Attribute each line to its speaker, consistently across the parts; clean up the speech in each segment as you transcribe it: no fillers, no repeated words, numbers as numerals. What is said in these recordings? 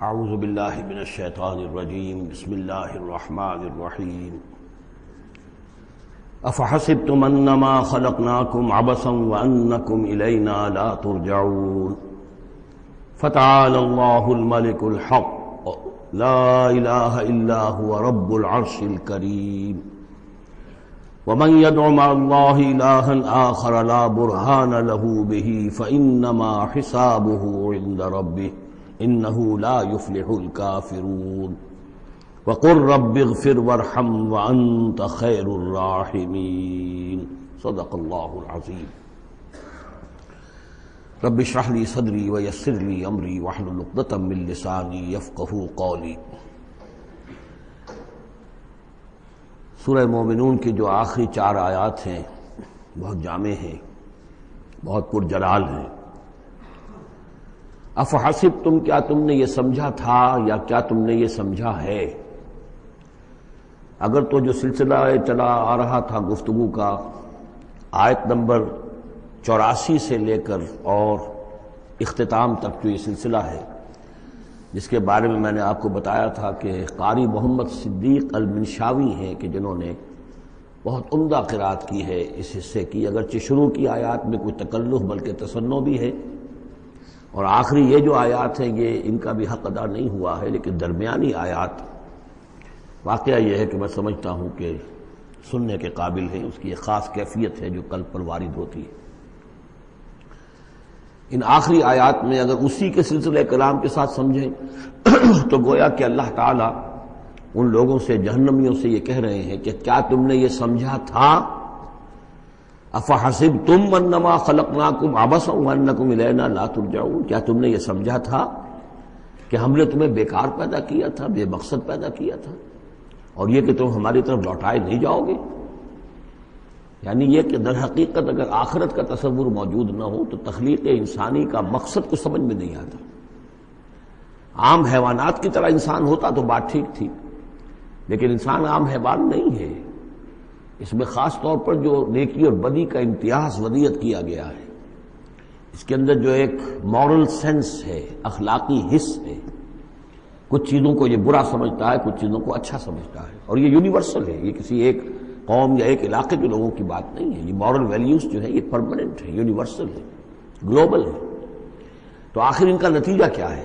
Speaker 1: اعوذ باللہ من الشیطان الرجیم بسم اللہ الرحمن الرحیم افحسبتم انما خلقناکم عبثا وانکم الینا لا ترجعون فتعالى اللہ الملک الحق لا الہ الا هو رب العرش الکریم ومن يدع مع الله إلها آخر لا برهان له به فإنما حسابه عند ربه إنه لا يفلح الكافرون وقل رب اغفر وارحم وأنت خير الراحمين صدق الله العظيم رب اشرح لي صدري ويسر لي أمري واحلل عقدة من لساني يفقهوا قولي۔ سورہ مومنون کی جو آخری 4 آیات ہیں بہت جامع ہیں، بہت پرجلال ہیں۔ افحسبتم، کیا تم نے یہ سمجھا تھا یا کیا تم نے یہ سمجھا ہے؟ اگر تو جو سلسلہ چلا آ رہا تھا گفتگو کا آیت نمبر 84 سے لے کر اور اختتام تک جو یہ سلسلہ ہے، جس کے بارے میں نے آپ کو بتایا تھا کہ قاری محمد صدیق المنشاوی ہیں کہ جنہوں نے بہت عمدہ قرأت کی ہے اس حصے کی، اگرچہ شروع کی آیات میں کوئی تکلف بلکہ تصنع بھی ہے، اور آخری یہ جو آیات ہیں یہ ان کا بھی حق ادا نہیں ہوا ہے، لیکن درمیانی آیات واقعہ یہ ہے کہ میں سمجھتا ہوں کہ سننے کے قابل ہے، اس کی ایک خاص کیفیت ہے جو قلب پر وارد ہوتی ہے۔ ان آخری آیات میں اگر اسی کے سلسلہ کلام کے ساتھ سمجھیں تو گویا کہ اللہ تعالیٰ ان لوگوں سے، جہنمیوں سے یہ کہہ رہے ہیں کہ کیا تم نے یہ سمجھا تھا؟ افحسبتم انما خلقناکم عبثا وانکم الینا لا ترجعون، کیا تم نے یہ سمجھا تھا کہ ہم نے تمہیں بیکار پیدا کیا تھا، بے مقصد پیدا کیا تھا، اور یہ کہ تم ہماری طرف لوٹائے نہیں جاؤ گے؟ یعنی یہ کہ در حقیقت اگر آخرت کا تصور موجود نہ ہو تو تخلیق انسانی کا مقصد کو سمجھ میں نہیں آتا۔ عام حیوانات کی طرح انسان ہوتا تو بات ٹھیک تھی، لیکن انسان عام حیوان نہیں ہے، اس میں خاص طور پر جو نیکی اور بدی کا امتیاز ودیت کیا گیا ہے، اس کے اندر جو ایک مورل سینس ہے، اخلاقی حس ہے، کچھ چیزوں کو یہ برا سمجھتا ہے، کچھ چیزوں کو اچھا سمجھتا ہے، اور یہ یونیورسل ہے، یہ کسی ایک قوم یا ایک علاقے کے لوگوں کی بات نہیں ہے، یہ مورل ویلیوز جو ہے یہ پرماننٹ ہے، یونیورسل ہے، گلوبل ہے۔ تو آخر ان کا نتیجہ کیا ہے؟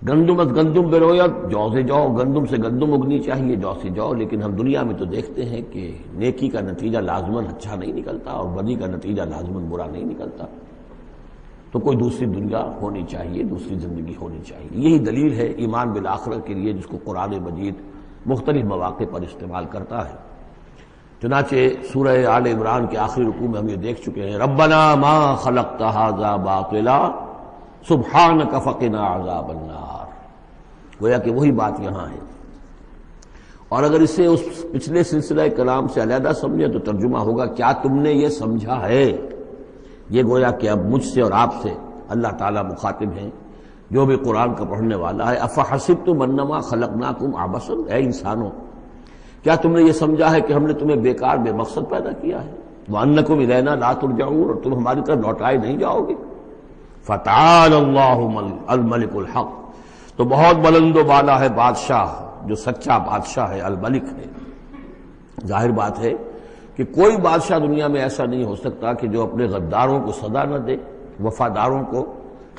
Speaker 1: گندم از گندم بروید، جو سے جو، گندم سے گندم اگنی چاہیے، جو سے جو، لیکن ہم دنیا میں تو دیکھتے ہیں کہ نیکی کا نتیجہ لازماً اچھا نہیں نکلتا اور بدی کا نتیجہ لازماً برا نہیں نکلتا۔ تو کوئی دوسری دنیا ہونی چاہیے، دوسری زندگی ہونی چاہیے۔ یہی دلیل ہے ایمان بالآخرت کے لیے، جس کو قرآن مجید مختلف مواقع پر استعمال کرتا ہے۔ چنانچہ سورہ آل عمران کے آخری رکوع میں ہم یہ دیکھ چکے ہیں، ربنا ما خلقت ھذا باطلا سبحانک فقنا عذاب النار، گویا کہ وہی بات یہاں ہے۔ اور اگر اسے اس پچھلے سلسلہ کلام سے علیحدہ سمجھیں تو ترجمہ ہوگا کیا تم نے یہ سمجھا ہے؟ یہ گویا کہ اب مجھ سے اور آپ سے اللہ تعالیٰ مخاطب ہیں، جو بھی قرآن کا پڑھنے والا ہے۔ افحسبتم انما خلقناکم عبثا، اے انسانوں کیا تم نے یہ سمجھا ہے کہ ہم نے تمہیں بیکار بے مقصد پیدا کیا ہے؟ وانکم الینا لا ترجعون، اور تم ہماری طرف لوٹائے نہیں جاؤ گے۔ فتعالى اللہ الملک الحق، تو بہت بلند و بالا ہے بادشاہ جو سچا بادشاہ ہے، الملک ہے۔ ظاہر بات ہے کہ کوئی بادشاہ دنیا میں ایسا نہیں ہو سکتا کہ جو اپنے غداروں کو سزا نہ دے، وفاداروں کو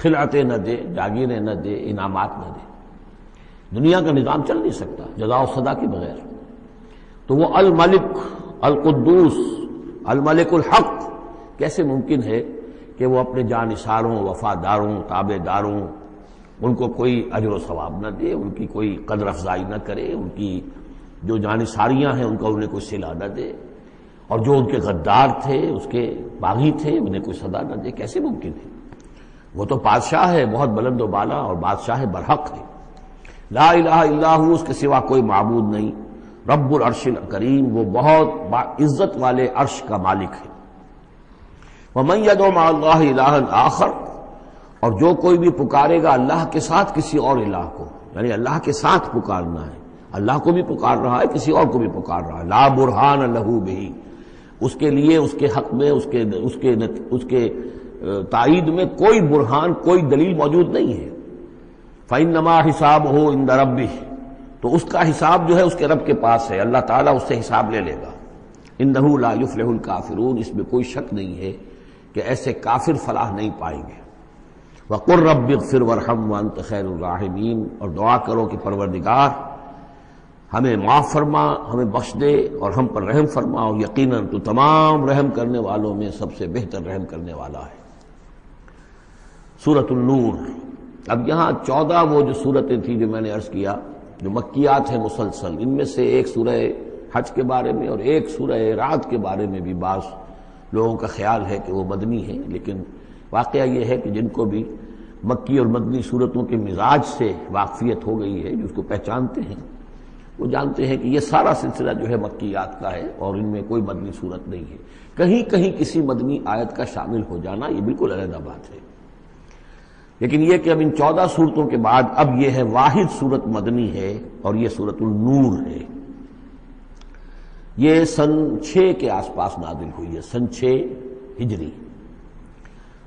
Speaker 1: خلعتیں نہ دے، جاگیریں نہ دے، انعامات نہ دے۔ دنیا کا نظام چل نہیں سکتا جزا و سزا کے بغیر۔ تو وہ الملک القدوس الملک الحق کیسے ممکن ہے کہ وہ اپنے جانثاروں، وفاداروں، تابع داروں، ان کو کوئی اجر و ثواب نہ دے، ان کی کوئی قدر افزائی نہ کرے، ان کی جو جانثاریاں ہیں ان کا انہیں کوئی صلہ نہ دے، اور جو ان کے غدار تھے، اس کے باغی تھے، انہیں کوئی سزا نہ دے؟ کیسے ممکن ہے؟ وہ تو بادشاہ ہے، بہت بلند و بالا، اور بادشاہ برحق ہے۔ لا الہ الا ہو، اس کے سوا کوئی معبود نہیں۔ رب العرش الکریم، وہ بہت عزت والے عرش کا مالک ہے۔ ومن يدع مع اللہ الہا آخر، اور جو کوئی بھی پکارے گا اللہ کے ساتھ کسی اور الہ کو، یعنی اللہ کے ساتھ پکارنا ہے، اللہ کو بھی پکار رہا ہے، کسی اور کو بھی پکار رہا ہے، لا برہان لہ بہ، اس کے لیے، اس کے حق میں، اس کے تائید میں کوئی برہان، کوئی دلیل موجود نہیں ہے۔ فإنما حسابہ عند ربہ، تو اس کا حساب جو ہے اس کے رب کے پاس ہے، اللہ تعالیٰ اس سے حساب لے لے گا۔ انہ لا یفلح الکافرون، اس میں کوئی شک نہیں ہے کہ ایسے کافر فلاح نہیں پائیں گے۔ وقل رب اغفر وارحم وانت خیر الراحمین، اور دعا کرو کہ پروردگار ہمیں معاف فرما، ہمیں بخش دے اور ہم پر رحم فرما، اور یقیناً تو تمام رحم کرنے والوں میں سب سے بہتر رحم کرنے والا ہے۔ سورۃ النور۔ اب یہاں 14 وہ جو صورتیں تھیں جو میں نے عرض کیا جو مکیات ہیں مسلسل، ان میں سے ایک سورہ حج کے بارے میں اور ایک سورہ رعد کے بارے میں بھی بعض لوگوں کا خیال ہے کہ وہ مدنی ہیں، لیکن واقعہ یہ ہے کہ جن کو بھی مکی اور مدنی صورتوں کے مزاج سے واقفیت ہو گئی ہے، جو اس کو پہچانتے ہیں، وہ جانتے ہیں کہ یہ سارا سلسلہ جو ہے مکیات کا ہے اور ان میں کوئی مدنی صورت نہیں ہے۔ کہیں کہیں کسی مدنی آیت کا شامل ہو جانا یہ بالکل علیحدہ بات ہے، لیکن یہ کہ اب ان 14 صورتوں کے بعد اب یہ ہے واحد صورت مدنی ہے اور یہ سورۃ النور ہے۔ یہ سن 6 کے آس پاس نازل ہوئی ہے، سن 6 ہجری،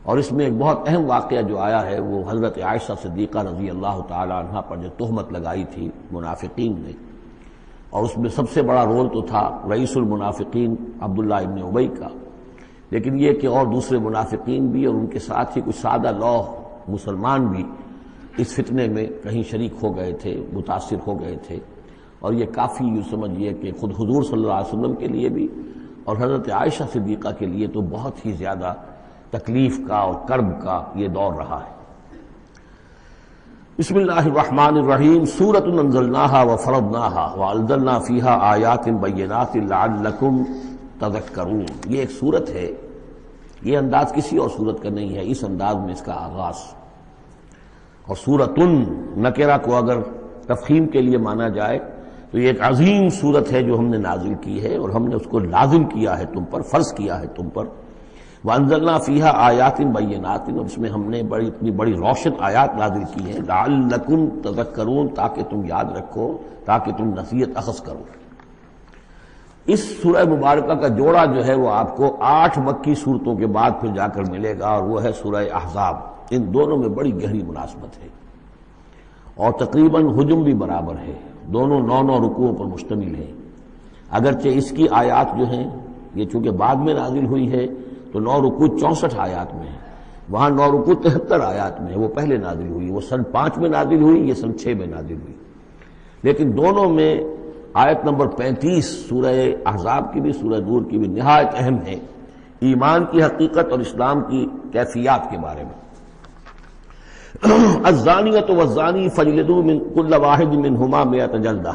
Speaker 1: اور اس میں ایک بہت اہم واقعہ جو آیا ہے وہ حضرت عائشہ صدیقہ رضی اللہ تعالی عنہا پر جو تہمت لگائی تھی منافقین نے، اور اس میں سب سے بڑا رول تو تھا رئیس المنافقین عبداللہ ابن ابی کا، لیکن یہ کہ اور دوسرے منافقین بھی اور ان کے ساتھ ہی کچھ سادہ لوح مسلمان بھی اس فتنے میں کہیں شریک ہو گئے تھے، متاثر ہو گئے تھے، اور یہ کافی یوں سمجھیے کہ خود حضور صلی اللہ علیہ وسلم کے لیے بھی اور حضرت عائشہ صدیقہ کے لیے تو بہت ہی زیادہ تکلیف کا اور کرب کا یہ دور رہا ہے۔ بسم اللہ الرحمن الرحیم۔ سورۃ انزلناها وفرضناها وانزلنا فیها آیات بینات لعلکم تذکرون۔ یہ ایک سورت ہے، یہ انداز کسی اور سورت کا نہیں ہے، اس انداز میں اس کا آغاز، اور سورۃ نکرہ کو اگر تفخیم کے لیے مانا جائے تو یہ ایک عظیم سورت ہے جو ہم نے نازل کی ہے اور ہم نے اس کو لازم کیا ہے تم پر، فرض کیا ہے تم پر۔ وانزلنا فیہا آیات بینات، اور اس میں ہم نے اتنی بڑی روشن آیات نازل کی ہیں، لعلکم تذکرون، تاکہ تم یاد رکھو، تاکہ تم نصیحت اخذ کرو۔ اس سورہ مبارکہ کا جوڑا جو ہے وہ آپ کو 8 مکی صورتوں کے بعد پھر جا کر ملے گا، اور وہ ہے سورہ احزاب۔ ان دونوں میں بڑی گہری مناسبت ہے اور تقریباً حجم بھی برابر ہے، دونوں 9 رکوعوں پر مشتمل ہیں، اگرچہ اس کی آیات جو ہیں یہ چونکہ بعد میں نازل ہوئی ہے تو 9 رکوع 64 آیات میں ہے، وہاں 9 رکوع 73 آیات میں ہے، وہ پہلے نازل ہوئی، وہ سن 5 میں نازل ہوئی، یہ سن 6 میں نازل ہوئی، لیکن دونوں میں آیت نمبر 35 سورہ احزاب کی بھی سورہ نور کی بھی نہایت اہم ہے، ایمان کی حقیقت اور اسلام کی کیفیات کے بارے میں۔ الزانیۃ والزانی فاجلدوا من کل واحد منہما 100 جلدہ،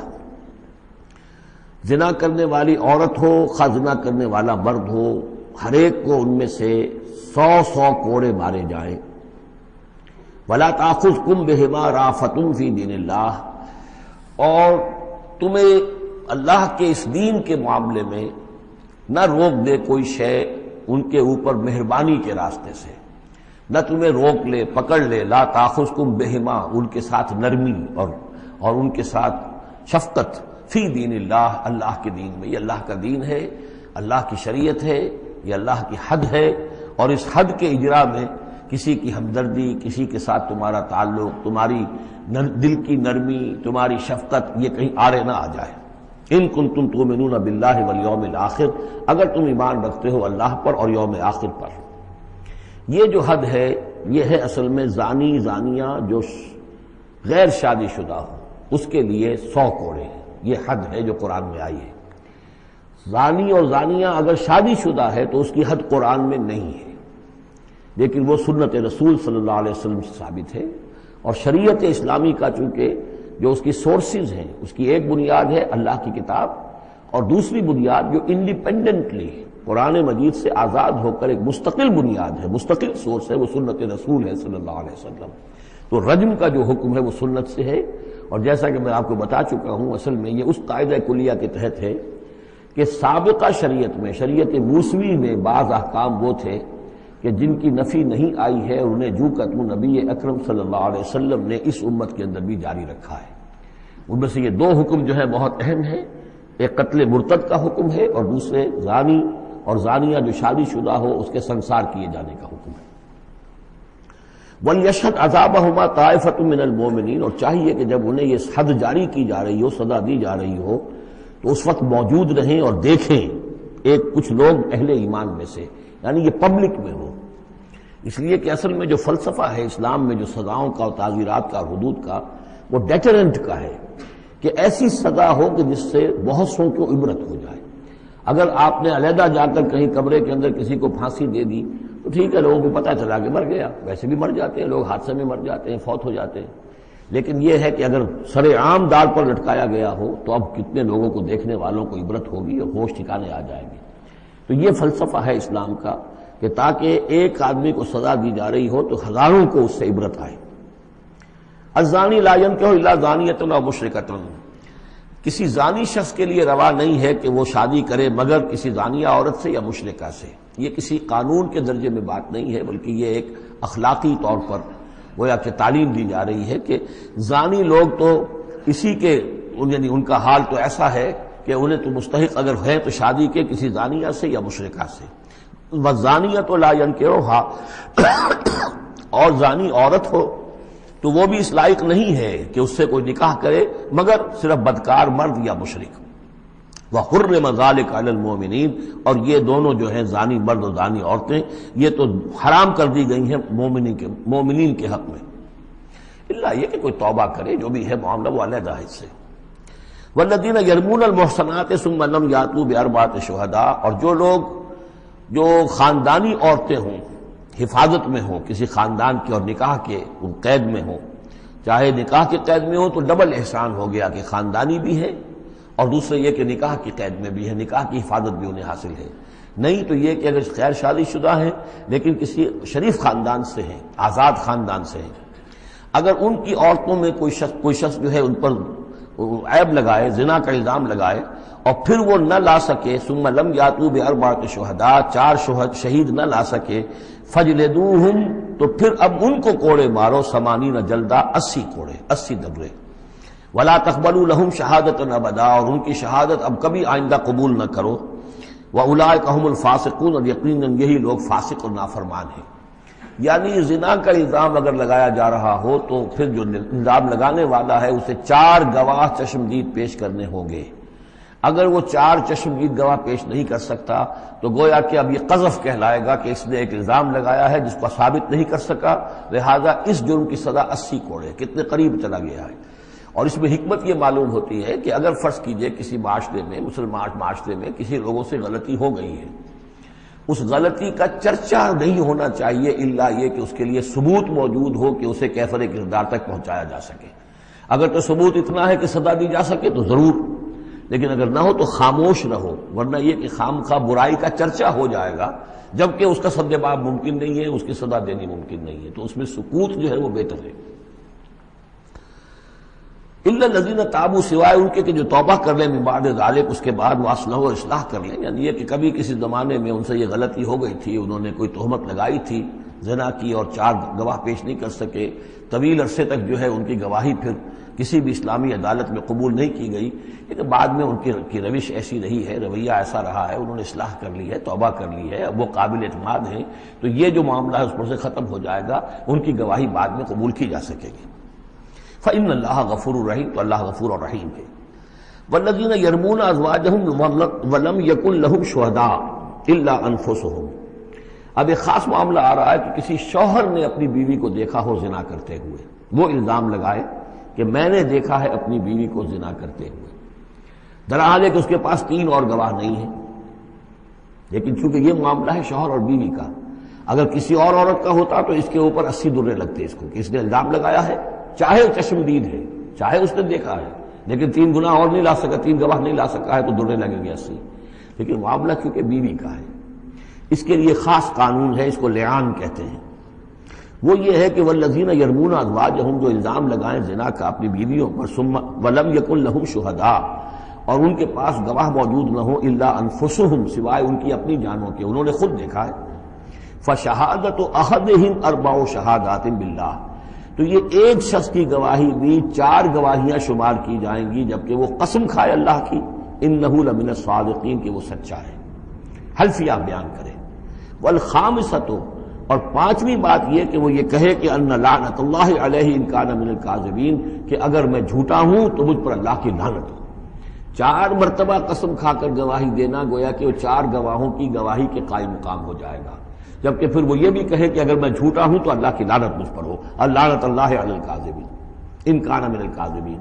Speaker 1: زنا کرنے والی عورت ہو خواہ زنا کرنے والا مرد ہو، ہر ایک کو ان میں سے 100 کوڑے مارے جائیں۔ ولا تأخذکم بہما رأفۃ فی دین اللہ، اور تمہیں اللہ کے اس دین کے معاملے میں نہ روک دے کوئی شے ان کے اوپر مہربانی کے راستے سے، نہ تمہیں روک لے پکڑ لے، لا تأخذکم بہما، ان کے ساتھ نرمی اور ان کے ساتھ شفقت، فی دین اللہ، اللہ کے دین میں، یہ اللہ کا دین ہے، اللہ کی شریعت ہے، یہ اللہ کی حد ہے، اور اس حد کے اجرا میں کسی کی ہمدردی، کسی کے ساتھ تمہارا تعلق، تمہاری دل کی نرمی، تمہاری شفقت یہ کہیں آڑے نہ آ جائے۔ ان کنتم تؤمنون باللہ والیوم الآخر، اگر تم ایمان رکھتے ہو اللہ پر اور یوم آخر پر۔ یہ جو حد ہے یہ ہے اصل میں زانی زانیہ جو غیر شادی شدہ ہو اس کے لیے 100 کوڑے ہیں، یہ حد ہے جو قرآن میں آئی ہے۔ زانی اور زانیہ اگر شادی شدہ ہے تو اس کی حد قرآن میں نہیں ہے، لیکن وہ سنت رسول صلی اللہ علیہ وسلم سے ثابت ہے، اور شریعت اسلامی کا چونکہ جو اس کی سورسز ہیں، اس کی ایک بنیاد ہے اللہ کی کتاب، اور دوسری بنیاد جو انڈیپینڈنٹلی قرآن مجید سے آزاد ہو کر ایک مستقل بنیاد ہے، مستقل سورس ہے، وہ سنت رسول ہے صلی اللہ علیہ وسلم۔ تو رجم کا جو حکم ہے وہ سنت سے ہے، اور جیسا کہ میں آپ کو بتا چکا ہوں اصل میں یہ اس قاعدہ کلیہ کے تحت ہے کہ سابقہ شریعت میں، شریعت موسوی میں بعض احکام وہ تھے کہ جن کی نفی نہیں آئی ہے، اور انہیں جو قتل نبی اکرم صلی اللہ علیہ وسلم نے اس امت کے اندر بھی جاری رکھا ہے۔ ان میں سے یہ 2 حکم جو ہیں بہت اہم ہیں، ایک قتل مرتد کا حکم ہے، اور دوسرے زانی اور زانیہ جو شادی شدہ ہو اس کے سنسار کیے جانے کا حکم ہے۔ وَلْيَشْهَدْ عَذَابَهُمَا طَائِفَةٌ مِّنَ الْمُؤْمِنِينَ، اور چاہیے کہ جب انہیں یہ حد جاری کی جا رہی ہو، سزا دی جا رہی ہو، تو اس وقت موجود رہیں اور دیکھیں کچھ لوگ اہل ایمان میں سے، یعنی یہ پبلک میں ہو۔ اس لیے کہ اصل میں جو فلسفہ ہے اسلام میں جو سزاؤں کا اور تعزیرات کا اور حدود کا، وہ ڈیٹرنٹ کا ہے کہ ایسی سزا ہو کہ جس سے بہت سو کو عبرت ہو جائے۔ اگر آپ نے علیحدہ جا کر کہیں کمرے کے اندر کسی کو پھانسی دے دی تو ٹھیک ہے، لوگوں کو پتہ چلا کہ مر گیا، ویسے بھی مر جاتے ہیں لوگ، حادثے میں مر جاتے ہیں، فوت ہو جاتے ہیں، لیکن یہ ہے کہ اگر سر عام دار پر لٹکایا گیا ہو تو اب کتنے لوگوں کو، دیکھنے والوں کو عبرت ہوگی اور ہوش ٹھکانے آ جائیں گے۔ تو یہ فلسفہ ہے اسلام کا کہ تاکہ ایک آدمی کو سزا دی جا رہی ہو تو ہزاروں کو اس سے عبرت آئے۔ الزانی لا ينکح الا زانیۃ او مشرکۃ، کسی زانی شخص کے لیے روا نہیں ہے کہ وہ شادی کرے مگر کسی زانیہ عورت سے یا مشرکہ سے۔ یہ کسی قانون کے درجے میں بات نہیں ہے، بلکہ یہ ایک اخلاقی طور پر گویا کہ تعلیم دی جا رہی ہے کہ زانی لوگ تو اسی کے، یعنی ان کا حال تو ایسا ہے کہ انہیں تو مستحق اگر ہے تو شادی کے کسی زانیہ سے یا مشرکہ سے۔ وَالزَّانِيَةُ لَا يَنكِحُهَا، اور زانی عورت ہو تو وہ بھی اس لائق نہیں ہے کہ اس سے کوئی نکاح کرے مگر صرف بدکار مرد یا مشرک۔ وَحُرِّمَ ذَلِكَ عَلَى الْمُؤْمِنِينَ، اور یہ دونوں جو ہیں زانی مرد اور زانی عورتیں یہ تو حرام کر دی گئی ہیں مومنین کے حق میں، اللہ یہ کہ کوئی توبہ کرے، جو بھی ہے معاملہ وہ علیحدہ ہے اس سے۔ وَالَّذِينَ يَرْمُونَ الْمُحْصَنَاتِ ثُمَّ لَمْ يَأْتُوا بِأَرْبَعَةِ شُهَدَاءَ، اور جو لوگ جو خاندانی عورتیں ہوں، حفاظت میں ہوں کسی خاندان کی اور نکاح کے قید میں ہوں، چاہے نکاح کے قید میں ہوں تو ڈبل احسان ہو گیا کہ خاندانی بھی ہے اور دوسرے یہ کہ نکاح کی قید میں بھی ہے، نکاح کی حفاظت بھی انہیں حاصل ہے۔ نہیں تو یہ کہ اگر غیر شادی شدہ ہیں لیکن کسی شریف خاندان سے ہیں، آزاد خاندان سے ہیں، اگر ان کی عورتوں میں کوئی شخص جو ہے ان پر عیب لگائے، زنا کا الزام لگائے اور پھر وہ نہ لا سکے، ثم لم یاتوا باربعۃ شہداء، 4 شہید نہ لا سکے، فجلدوہم، تو پھر اب ان کو کوڑے مارو، 80 جلدہ، 80 کوڑے، 80 دبرے، ولا تقبلوا لهم شہادۃ ابدا، اور ان کی شہادت اب کبھی آئندہ قبول نہ کرو، واولئک هم الفاسقون، اور یقیناً یہی لوگ فاسق اور نافرمان ہیں۔ یعنی زنا کا الزام اگر لگایا جا رہا ہو تو پھر جو الزام لگانے والا ہے اسے 4 گواہ چشمدید پیش کرنے ہوں گے۔ اگر وہ 4 چشمدید گواہ پیش نہیں کر سکتا تو گویا کہ اب یہ قذف کہلائے گا کہ اس نے ایک الزام لگایا ہے جس کو ثابت نہیں کر سکا، لہذا اس جرم کی سزا 80 کوڑے، کتنے قریب چلا گیا ہے۔ اور اس میں حکمت یہ معلوم ہوتی ہے کہ اگر فرض کیجئے کسی معاشرے میں، مسلمان معاشرے میں کسی لوگوں سے غلطی ہو گئی ہے، اس غلطی کا چرچا نہیں ہونا چاہیے الا یہ کہ اس کے لیے ثبوت موجود ہو کہ اسے کیفر کردار تک پہنچایا جا سکے۔ اگر تو ثبوت اتنا ہے کہ سزا دی جا سکے تو ضرور، لیکن اگر نہ ہو تو خاموش رہو، ورنہ یہ کہ خامخواہ برائی کا چرچا ہو جائے گا جبکہ اس کا سد باب ممکن نہیں ہے، اس کی سزا دینی ممکن نہیں ہے، تو اس میں سکوت جو ہے وہ بہتر ہے۔ الا الذین تابوا، سوائے ان کے کہ جو توبہ کر لیں من بعد ذلک، اس کے بعد واصلحوا، اور اصلاح کر لیں، یعنی یہ کہ کبھی کسی زمانے میں ان سے یہ غلطی ہو گئی تھی، انہوں نے کوئی تہمت لگائی تھی زنا کی اور 4 گواہ پیش نہیں کر سکے، طویل عرصے تک جو ہے ان کی گواہی پھر کسی بھی اسلامی عدالت میں قبول نہیں کی گئی، لیکن بعد میں ان کی روش ایسی رہی ہے، رویہ ایسا رہا ہے، انہوں نے اصلاح کر لی ہے، توبہ کر لی ہے، اب وہ قابل اعتماد ہیں، تو یہ جو معاملہ ہے اس پر سے ختم ہو جائے گا، ان کی گواہی بعد میں قبول کی جا سکے گی۔ فإن اللہ غفور الرحیم، تو اللہ غفور اور رحیم ہے۔ والذین یرمون ازواجہم ولم یکن لہم شہداء الا انفسہم، اب ایک خاص معاملہ آ رہا ہے کہ کسی شوہر نے اپنی بیوی کو دیکھا ہو زنا کرتے ہوئے، وہ الزام لگائے کہ میں نے دیکھا ہے اپنی بیوی کو زنا کرتے ہوئے، درحال ہے کہ اس کے پاس 3 اور گواہ نہیں ہیں، لیکن چونکہ یہ معاملہ ہے شوہر اور بیوی کا، اگر کسی اور عورت کا ہوتا تو اس کے اوپر 80 درے لگتے اس کو کہ اس نے الزام لگایا ہے، چاہے چشمدید ہے، چاہے اس نے دیکھا ہے، لیکن 3 گناہ اور نہیں لا سکا، 3 گواہ نہیں لا سکا ہے تو درے لگیں گے 80۔ لیکن معاملہ کیونکہ بیوی کا ہے، اس کے لیے خاص قانون ہے، اس کو لعان کہتے ہیں۔ وہ یہ ہے کہ والذین یرمون ازواجہم، جو الزام لگائیں زنا کا اپنی بیویوں پر، ثم ولم یکن لہم شہداء، اور ان کے پاس گواہ موجود نہ ہو، الا انفسہم، سوائے ان کی اپنی جانوں کے، انہوں نے خود دیکھا ہے، فشہادۃ احدہم 4 شہادات باللہ، تو یہ ایک شخص کی گواہی بھی 4 گواہیاں شمار کی جائیں گی جبکہ وہ قسم کھائے اللہ کی، انہ لمن الصادقین، کہ وہ سچا ہے، حلفیہ بیان کرے۔ والخامسۃ، اور پانچویں بات یہ کہ وہ یہ کہے کہ ان لعنت اللہ علیہ ان کان من الکاذبین، کہ اگر میں جھوٹا ہوں تو مجھ پر اللہ کی لعنت ہو۔ 4 مرتبہ قسم کھا کر گواہی دینا، گویا کہ وہ 4 گواہوں کی گواہی کے قائم مقام ہو جائے گا، جبکہ پھر وہ یہ بھی کہے کہ اگر میں جھوٹا ہوں تو اللہ کی لعنت مجھ پر ہو، لعنت اللہ علی الکاذبین ان کان من الکاذبین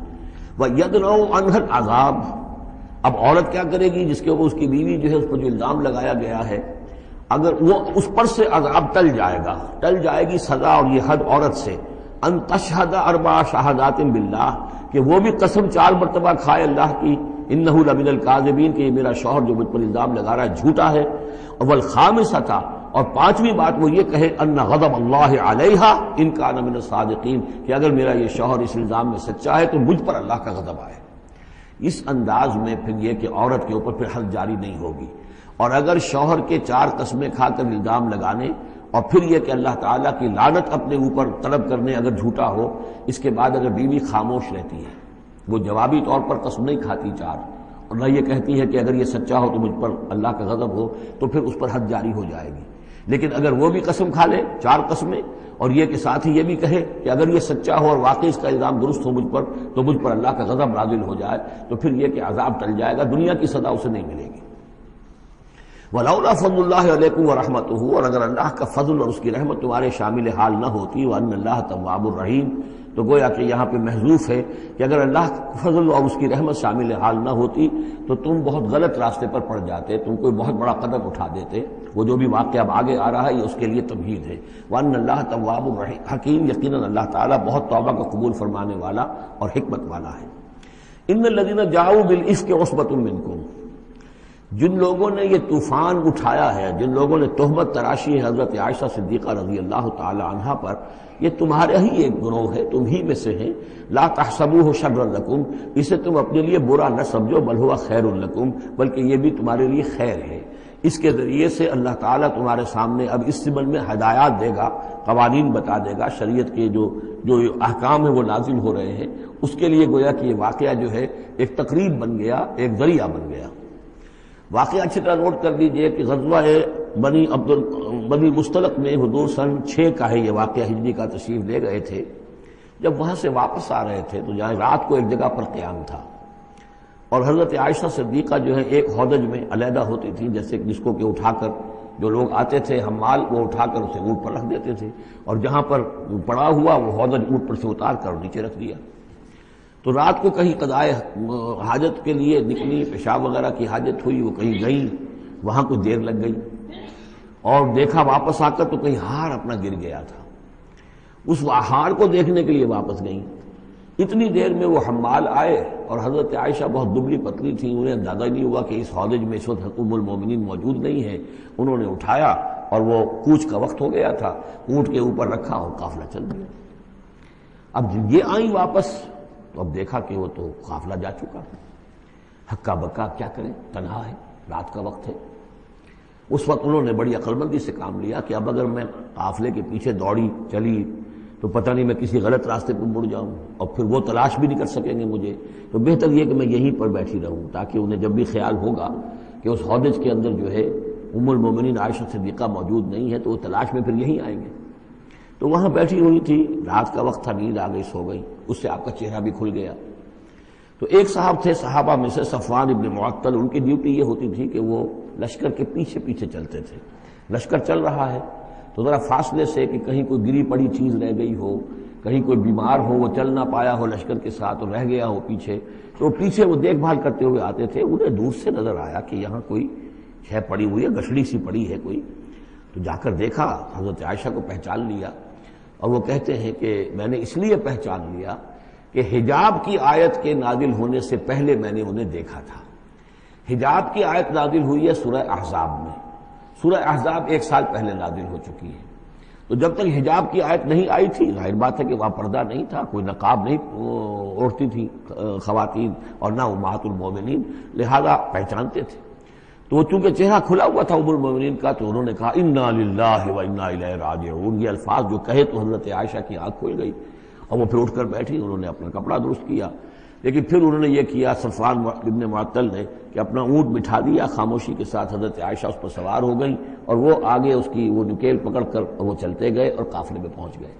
Speaker 1: ویدنو عنہ العذاب۔ اب عورت کیا کرے گی جس کے اوپر اس کی بیوی جو ہے اس پر جو الزام لگایا گیا ہے، اگر وہ اس پر سے عذاب ٹل جائے گا، ٹل جائے گی سزا اور یہ حد عورت سے، ان تشہد 4 شہادات باللہ، کہ وہ بھی قسم 4 مرتبہ کھائے اللہ کی، انہ لمن الکاذبین، کہ یہ میرا شوہر جو مجھ پر الزام لگا رہا ہے جھوٹا ہے، والخامسۃ، اور 5ویں بات وہ یہ کہے ان غضب اللہ علیہا ان کان من الصادقین، کہ اگر میرا یہ شوہر اس الزام میں سچا ہے تو مجھ پر اللہ کا غضب آئے۔ اس انداز میں پھر یہ کہ عورت کے اوپر پھر حد جاری نہیں ہوگی، اور اگر شوہر کے 4 قسمیں کھا کر الزام لگانے اور پھر یہ کہ اللہ تعالیٰ کی لعنت اپنے اوپر طلب کرنے اگر جھوٹا ہو، اس کے بعد اگر بیوی خاموش رہتی ہے، وہ جوابی طور پر قسم نہیں کھاتی 4، اور نہ یہ کہتی ہے کہ اگر یہ سچا ہو تو مجھ پر اللہ کا غضب ہو، تو پھر اس پر حد جاری ہو جائے گی۔ لیکن اگر وہ بھی قسم کھا لے 4 قسمیں، اور یہ کہ ساتھ ہی یہ بھی کہے کہ اگر یہ سچا ہو اور واقعی اس کا الزام درست ہو مجھ پر، تو مجھ پر اللہ کا غضب نازل ہو جائے، تو پھر یہ کہ عذاب ٹل جائے گا، دنیا کی سزا اسے نہیں ملے گی۔ وَلَوْلَا فَضْلُ اللَّهِ عَلَيْكُمْ وَرَحْمَتُهُ، اور اگر اللہ کا فضل اور اس کی رحمت تمہارے شامل حال نہ ہوتی، وَأَنَّ اللَّهَ تَوَّابٌ رَحِيمٌ، تو گویا کہ یہاں پہ محذوف ہے کہ اگر اللہ کا فضل اور اس کی رحمت شامل حال نہ ہوتی تو تم بہت غلط راستے پر پڑ جاتے، تم کوئی بہت بڑا قدم اٹھا دیتے۔ وہ جو بھی واقعہ اب آگے آ رہا ہے یہ اس کے لیے تمہید ہے۔ وَأَنَّ اللَّهَ تَوَّابٌ حَكِيمٌ، یقیناً اللہ تعالیٰ بہت توبہ کو قبول فرمانے والا اور حکمت والا ہے۔ إِنَّ الَّذِينَ جَاءُوا بِالْإِفْكِ عُصْبَةٌ مِّنكُمْ، جن لوگوں نے یہ طوفان اٹھایا ہے، جن لوگوں نے تہمت تراشی ہے حضرت عائشہ صدیقہ رضی اللہ تعالی عنہا پر، یہ تمہارے ہی ایک گروہ ہے، تم ہی میں سے ہیں۔ لا تحسبوہ شرا لکم، اسے تم اپنے لیے برا نہ سمجھو، بل ہوا خیر لکم، بلکہ یہ بھی تمہارے لیے خیر ہے۔ اس کے ذریعے سے اللہ تعالیٰ تمہارے سامنے اب اس سبل میں ہدایات دے گا، قوانین بتا دے گا، شریعت کے جو احکام ہیں وہ نازل ہو رہے ہیں، اس کے لیے گویا کہ یہ واقعہ جو ہے ایک تقریب بن گیا، ایک ذریعہ بن گیا۔ واقعہ اچھی طرح نوٹ کر لیجئے کہ غزوہ بنی مستلق میں حضور سن 6 کا ہے یہ واقعہ، ہجری کا تشریف لے گئے تھے۔ جب وہاں سے واپس آ رہے تھے تو جہاں رات کو ایک جگہ پر قیام تھا، اور حضرت عائشہ صدیقہ جو ہے ایک ہودج میں علیحدہ ہوتی تھی، جیسے جس کو کہ اٹھا کر جو لوگ آتے تھے حمال وہ اٹھا کر اسے اونٹ پر رکھ دیتے تھے، اور جہاں پر پڑا ہوا وہ ہودج اونٹ پر سے اتار کر نیچے رکھ دیا۔ تو رات کو کہیں قضائے حاجت کے لیے نکلی، پیشاب وغیرہ کی حاجت ہوئی، وہ کہیں گئی، وہاں کچھ دیر لگ گئی، اور دیکھا واپس آ کر تو کہیں ہار اپنا گر گیا تھا، اس ہار کو دیکھنے کے لیے واپس گئیں۔ اتنی دیر میں وہ حمال آئے، اور حضرت عائشہ بہت دبلی پتلی تھی، انہیں اندازہ نہیں ہوا کہ اس ہودج میں اس وقت ام المومنین موجود نہیں ہے۔ انہوں نے اٹھایا اور وہ کوچ کا وقت ہو گیا تھا، اونٹ کے اوپر رکھا اور قافلہ چل دیا۔ اب یہ آئیں واپس تو اب دیکھا کہ وہ تو قافلہ جا چکا، ہکا بکا کیا کریں، تنہا ہے، رات کا وقت ہے۔ اس وقت انہوں نے بڑی عقل مندی سے کام لیا کہ اب اگر میں قافلے کے پیچھے دوڑی چلی تو پتہ نہیں میں کسی غلط راستے پر مڑ جاؤں، اور پھر وہ تلاش بھی نہیں کر سکیں گے مجھے، تو بہتر یہ کہ میں یہیں پر بیٹھی رہوں، تاکہ انہیں جب بھی خیال ہوگا کہ اس ہودج کے اندر جو ہے ام المومنین عائشہ صدیقہ موجود نہیں ہے تو وہ تلاش میں پھر یہیں آئیں گے۔ تو وہاں بیٹھی ہوئی تھی، رات کا وقت تھا، نیند آ گئی، سو گئی، اس سے آپ کا چہرہ بھی کھل گیا۔ تو ایک صاحب تھے صحابہ میں سے صفوان ابن معطل، ان کی ڈیوٹی یہ ہوتی تھی کہ وہ لشکر کے پیچھے پیچھے چلتے تھے۔ لشکر چل رہا ہے تو ذرا فاصلے سے کہ کہیں کوئی گری پڑی چیز رہ گئی ہو، کہیں کوئی بیمار ہو وہ چل نہ پایا ہو لشکر کے ساتھ اور رہ گیا ہو پیچھے، تو پیچھے وہ دیکھ بھال کرتے ہوئے آتے تھے۔ انہیں دور سے نظر آیا کہ یہاں کوئی شے پڑی ہوئی ہے، گٹھڑی سی پڑی ہے کوئی، تو جا کر دیکھا، حضرت عائشہ کو پہچان لیا، اور وہ کہتے ہیں کہ میں نے اس لیے پہچان لیا کہ حجاب کی آیت کے نازل ہونے سے پہلے میں نے انہیں دیکھا تھا۔ حجاب کی آیت نازل ہوئی ہے سورہ احزاب میں، سورہ احزاب 1 سال پہلے نازل ہو چکی ہے، تو جب تک حجاب کی آیت نہیں آئی تھی ظاہر بات ہے کہ وہاں پردہ نہیں تھا، کوئی نقاب نہیں اوڑھتی تھی خواتین، اور نہ امہات المومنین، لہذا پہچانتے تھے۔ تو وہ چونکہ چہرہ کھلا ہوا تھا ام المومنین کا، تو انہوں نے کہا انا للہ و انا الیہ راجعون، یہ الفاظ جو کہے تو حضرت عائشہ کی آنکھ کھل گئی، اور وہ پھر اٹھ کر بیٹھی، انہوں نے اپنا کپڑا درست کیا۔ لیکن پھر انہوں نے یہ کیا صفوان ابن معطل نے کہ اپنا اونٹ بٹھا دیا خاموشی کے ساتھ، حضرت عائشہ اس پر سوار ہو گئیں اور وہ آگے اس کی وہ نکیل پکڑ کر وہ چلتے گئے اور قافلے میں پہنچ گئے۔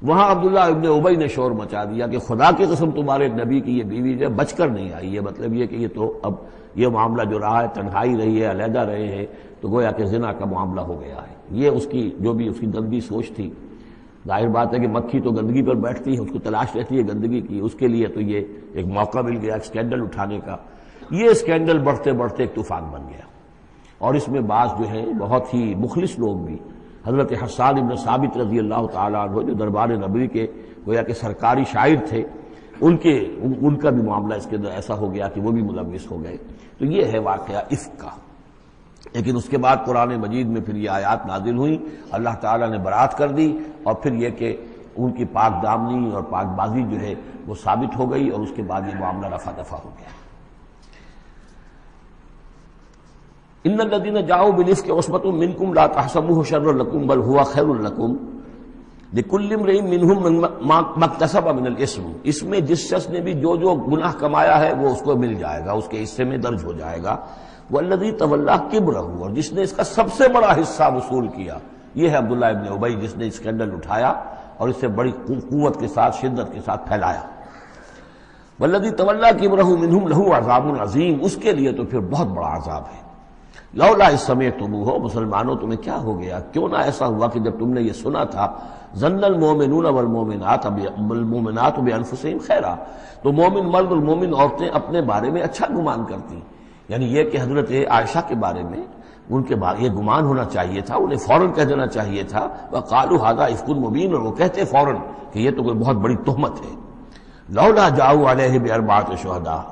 Speaker 1: وہاں عبداللہ ابن ابی نے شور مچا دیا کہ خدا کی قسم تمہارے نبی کی یہ بیوی جو بچ کر نہیں آئی ہے، مطلب یہ کہ یہ تو اب یہ معاملہ جو رہا ہے تنہائی رہی ہے، علیحدہ رہے ہیں، تو گویا کہ زنا کا معاملہ ہو گیا ہے۔ یہ اس کی جو بھی اس کی گندی سوچ تھی، ظاہر بات ہے کہ مکھی تو گندگی پر بیٹھتی ہے، اس کو تلاش رہتی ہے گندگی کی، اس کے لیے تو یہ ایک موقع مل گیا اسکینڈل اٹھانے کا۔ یہ اسکینڈل بڑھتے بڑھتے ایک طوفان بن گیا، اور اس میں بعض جو ہیں بہت ہی مخلص لوگ بھی، حضرت حسان ابن ثابت رضی اللہ تعالیٰ عنہ جو دربار نبوی کے گویا کہ سرکاری شاعر تھے، ان کا بھی معاملہ اس کے اندر ایسا ہو گیا کہ وہ بھی ملوث ہو گئے۔ تو یہ ہے واقعہ افک کا۔ لیکن اس کے بعد قرآن مجید میں پھر یہ آیات نازل ہوئیں، اللہ تعالیٰ نے برات کر دی، اور پھر یہ کہ ان کی پاک دامنی اور پاک بازی جو ہے وہ ثابت ہو گئی، اور اس کے بعد یہ معاملہ رفع دفع ہو گیا۔ ان الذين جاءوا بالافك عصبة منكم لا تحسبوه شرا لكم بل هو خير لكم لكل امرئ منهم ما اكتسب من الاثم۔ اس میں جس شخص نے بھی جو گناہ کمایا ہے وہ اس کو مل جائے گا، اس کے حصے میں درج ہو جائے گا۔ والذی تولى كبره، اور جس نے اس کا سب سے بڑا حصہ وصول کیا، یہ ہے عبداللہ ابن ابی جس نے اسکینڈل اٹھایا اور اسے بڑی قوت کے ساتھ شدت کے ساتھ پھیلایا۔ والذی تولى كبره منهم له عذاب عظیم، اس کے لیے تو پھر بہت بڑا عذاب ہے۔ لولا اذ سمعتموہ، مسلمانوں تمہیں کیا ہو گیا، کیوں نہ ایسا ہوا کہ جب تم نے یہ سنا تھا، ظن المؤمنون والمؤمنات بانفسہم خیرا، تو مومن مرد اور مومن عورتیں اپنے بارے میں اچھا گمان کرتی، یعنی یہ کہ حضرت عائشہ کے بارے میں ان کے بارے یہ گمان ہونا چاہیے تھا، انہیں فوراً کہہ دینا چاہیے تھا، وقالوا ھذا افک مبین، اور وہ کہتے فوراً کہ یہ تو کوئی بہت بڑی تہمت ہے۔ لولا جاؤوا علیہ باربعۃ شہداء،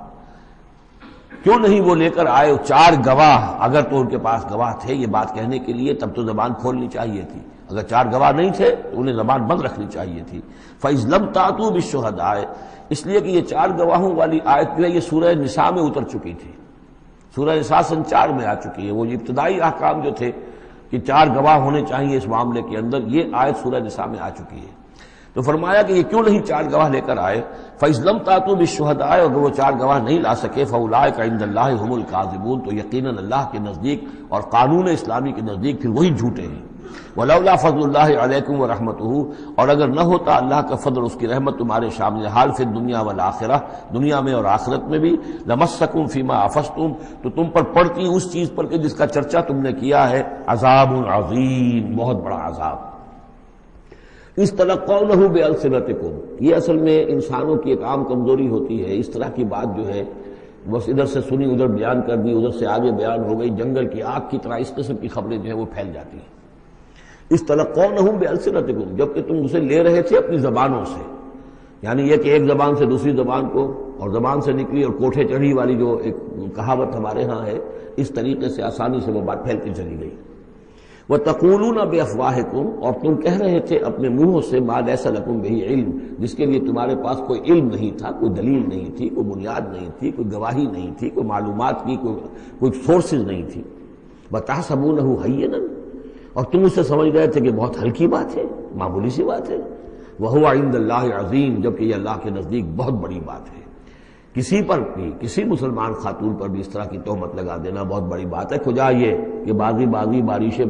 Speaker 1: کیوں نہیں وہ لے کر آئے 4 گواہ، اگر تو ان کے پاس گواہ تھے یہ بات کہنے کے لیے تب تو زبان کھولنی چاہیے تھی، اگر 4 گواہ نہیں تھے تو انہیں زبان بند رکھنی چاہیے تھی۔ فَإِذْ لَمْ تَأْتُوا بِالشُّهَدَاءِ، اس لیے کہ یہ 4 گواہوں والی آیت جو ہے یہ سورہ نساء میں اتر چکی تھی، سورہ نساء سن 4 میں آ چکی ہے، وہ ابتدائی احکام جو تھے کہ 4 گواہ ہونے چاہیے اس معاملے کے اندر، یہ آیت سورہ نساء میں آ چکی ہے۔ تو فرمایا کہ یہ کیوں نہیں 4 گواہ لے کر آئے، فَإِذْ لَمْ تَأْتُوا بِالشُّهَدَاءِ، اگر وہ 4 گواہ نہیں لا سکے، فَأُولَٰئِكَ عِندَ اللَّهِ هُمُ الْكَاذِبُونَ، تو یقیناً اللہ کے نزدیک اور قانون اسلامی کے نزدیک پھر وہی جھوٹے ہیں۔ وَلَوْلَا فَضْلُ اللَّهِ عَلَيْكُمْ وَرَحْمَتُهُ، اور اگر نہ ہوتا اللہ کا فضل اس کی رحمت تمہارے شامل حال فی الدنیا والآخرہ، دنیا میں اور آخرت میں بھی، لَمَسَّكُمْ فِيمَا أَفَضْتُمْ، تو تم پر پڑتی اس چیز پر کہ جس کا چرچا تم نے کیا ہے، عذاب عظیم، بہت بڑا عذاب۔ استلقونه بألسنتكم، یہ اصل میں انسانوں کی ایک عام کمزوری ہوتی ہے، اس طرح کی بات جو ہے بس ادھر سے سنی ادھر بیان کر دی، ادھر سے آگے بیان ہو گئی، جنگل کی آگ کی طرح اس قسم کی خبریں جو ہیں وہ پھیل جاتی ہیں۔ استلقونه بألسنتكم، جبکہ تم اسے لے رہے تھے اپنی زبانوں سے، یعنی یہ کہ ایک زبان سے دوسری زبان کو، اور زبان سے نکلی اور کوٹھے چڑھی والی جو ایک کہاوت ہمارے ہاں ہے، اس طریقے سے آسانی سے وہ بات پھیلتی چلی گئی۔ وَتَقُولُونَ بِأَفْوَاهِكُمْ، اور تم کہہ رہے تھے اپنے منہوں سے، مَا لَيْسَ لَكُمْ بِهِ علم، جس کے لیے تمہارے پاس کوئی علم نہیں تھا، کوئی دلیل نہیں تھی، کوئی بنیاد نہیں تھی، کوئی گواہی نہیں تھی، کوئی معلومات کی کوئی سورسز نہیں تھی۔ وَتَحْسَبُونَهُ هَيِّنًا، اور تم اسے سمجھ رہے تھے کہ بہت ہلکی بات ہے، معمولی سی بات ہے۔ وَهُوَ عِندَ اللَّهِ عَظِيمٌ، جبکہ یہ اللہ کے نزدیک بہت بڑی بات ہے۔ کسی پر بھی، کسی مسلمان خاتون پر بھی اس طرح کی تہمت لگا دینا بہت بڑی بات ہے۔ کھجا یہ کہ بازی بارش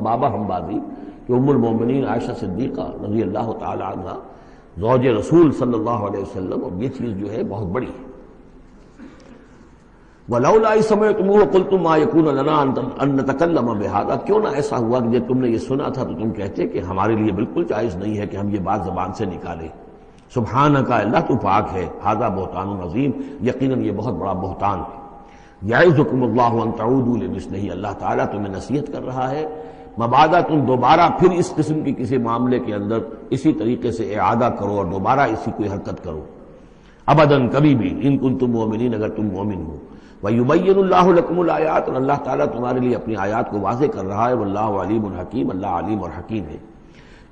Speaker 1: بابا ہم بازی، کہ ام المومنین عائشہ صدیقہ رضی اللہ تعالی عنہ زوج رسول صلی اللہ علیہ وسلم، اور یہ چیز جو ہے بہت بڑی ہے۔ وَلَوْلَا إِذْ سَمِعْتُمُوهُ قُلْتُمْ مَا يَكُونُ لَنَا أَن نَّتَكَلَّمَ بِهَٰذَا، کیوں نہ ایسا ہوا کہ جب تم نے یہ سنا تھا تو تم کہتے کہ ہمارے لیے بالکل جائز نہیں ہے کہ ہم یہ بات زبان سے نکالیں۔ سبحانک، اللہ تو پاک ہے، ھذا بہتان عظیم، یقیناً یہ بہت بڑا بہتان ہے۔ یعظکم اللہ ان تعودوا لمثلہ، اللہ تعالیٰ تمہیں نصیحت کر رہا ہے مبادا تم دوبارہ پھر اس قسم کی کسی معاملے کے اندر اسی طریقے سے اعادہ کرو اور دوبارہ اسی کوئی حرکت کرو، ابداً کبھی بھی، ان کنتم مؤمنین، اگر تم مومن ہو۔ وَيُبَيِّنُ اللَّهُ لَكُمُ الْآيَاتِ، اور اللہ تعالیٰ تمہارے لیے اپنی آیات کو واضح کر رہا ہے، واللہ علیم حکیم، اللہ علیم اور حکیم ہے۔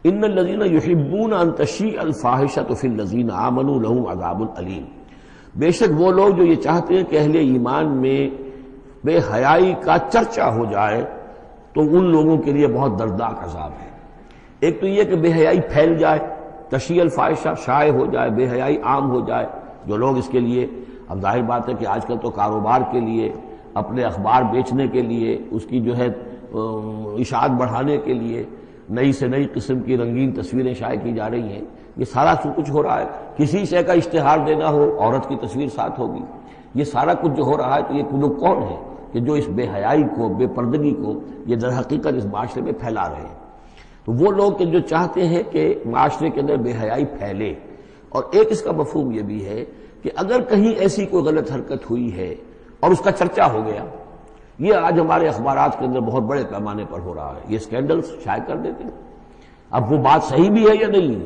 Speaker 1: ان الذين يحبون ان تشيع الفاحشة في الذين آمنوا لهم عذاب الیم، بے شک وہ لوگ جو یہ چاہتے ہیں کہ اہل ایمان میں بے حیائی کا چرچا ہو جائے تو ان لوگوں کے لیے بہت دردناک عذاب ہے۔ ایک تو یہ کہ بے حیائی پھیل جائے، تشیع الفاحشہ شائع ہو جائے، بے حیائی عام ہو جائے، جو لوگ اس کے لیے، اب ظاہر بات ہے کہ آج کل تو کاروبار کے لیے، اپنے اخبار بیچنے کے لیے، اس کی جو ہے اشاعت بڑھانے کے لیے نئی سے نئی قسم کی رنگین تصویریں شائع کی جا رہی ہیں، یہ سارا کچھ ہو رہا ہے۔ کسی شے کا اشتہار دینا ہو، عورت کی تصویر ساتھ ہوگی، یہ سارا کچھ جو ہو رہا ہے، تو یہ لوگ کون ہیں کہ جو اس بے حیائی کو، بے پردگی کو یہ در حقیقت اس معاشرے میں پھیلا رہے ہیں؟ تو وہ لوگ کہ جو چاہتے ہیں کہ معاشرے کے اندر بے حیائی پھیلے، اور ایک اس کا مفہوم یہ بھی ہے کہ اگر کہیں ایسی کوئی غلط حرکت ہوئی ہے اور اس کا چرچا ہو گیا، یہ آج ہمارے اخبارات کے اندر بہت بڑے پیمانے پر ہو رہا ہے، یہ اسکینڈل شائع کر دیتے ہیں۔ اب وہ بات صحیح بھی ہے یا نہیں،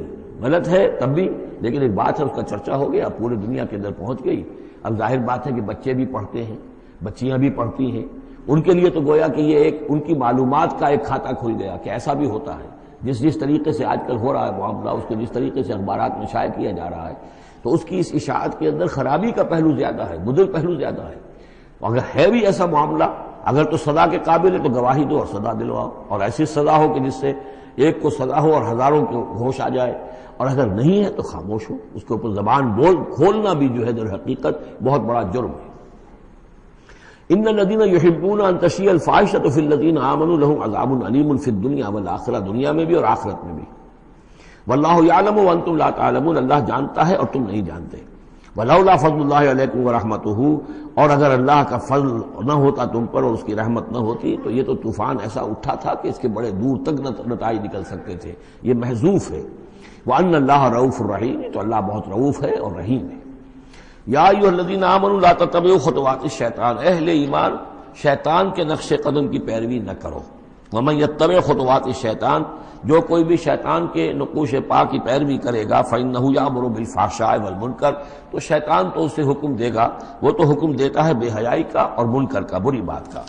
Speaker 1: غلط ہے تب بھی، لیکن ایک بات ہے، اس کا چرچا ہو گیا، پورے دنیا کے اندر پہنچ گئی۔ اب ظاہر بات ہے کہ بچے بھی پڑھتے ہیں، بچیاں بھی پڑھتی ہیں، ان کے لیے تو گویا کہ یہ ایک ان کی معلومات کا ایک کھاتہ کھل گیا کہ ایسا بھی ہوتا ہے۔ جس طریقے سے آج کل ہو رہا ہے معاملہ، اس کے جس طریقے سے اخبارات میں شائع کیا جا رہا ہے، تو اس کی اس اشاعت کے اندر خرابی کا پہلو زیادہ ہے، مضر پہلو زیادہ ہے۔ اگر ہے بھی ایسا معاملہ، اگر تو سزا کے قابل ہے تو گواہی دو اور سزا دلواؤ، اور ایسی سزا ہو کہ جس سے ایک کو سزا ہو اور ہزاروں کو ہوش آ جائے، اور اگر نہیں ہے تو خاموش ہو، اس کے اوپر زبان کھولنا بھی جو ہے در حقیقت بہت بڑا جرم ہے۔ ان الذين يحبون ان تشيع الفاحشة في الذين آمنوا لهم عذاب أليم في الدنيا والآخرة، دنیا میں بھی اور آخرت میں بھی۔ واللہ یعلم وانتم لا تعلمون، اللہ جانتا ہے اور تم نہیں جانتے۔ ولولا فضل اللہ علیکم ورحمتہ، اور اگر اللہ کا فضل نہ ہوتا تم پر اور اس کی رحمت نہ ہوتی تو یہ تو طوفان ایسا اٹھا تھا کہ اس کے بڑے دور تک نتائج نکل سکتے تھے، یہ محذوف ہے۔ وان اللہ رؤوف الرحیم، تو اللہ بہت رؤوف ہے اور رحیم ہے۔ یا ایھا الذین آمنوا لا تتبعوا خطوات الشیطان، اہل ایمان شیطان کے نقش قدم کی پیروی نہ کرو۔ ومن یتبع خطوات الشیطان، جو کوئی بھی شیطان کے نقوش پا کی پیروی کرے گا، فإنہ یأمر بالفحشاء والمنکر، تو شیطان تو اسے حکم دے گا، وہ تو حکم دیتا ہے بے حیائی کا اور منکر کا، بری بات کا۔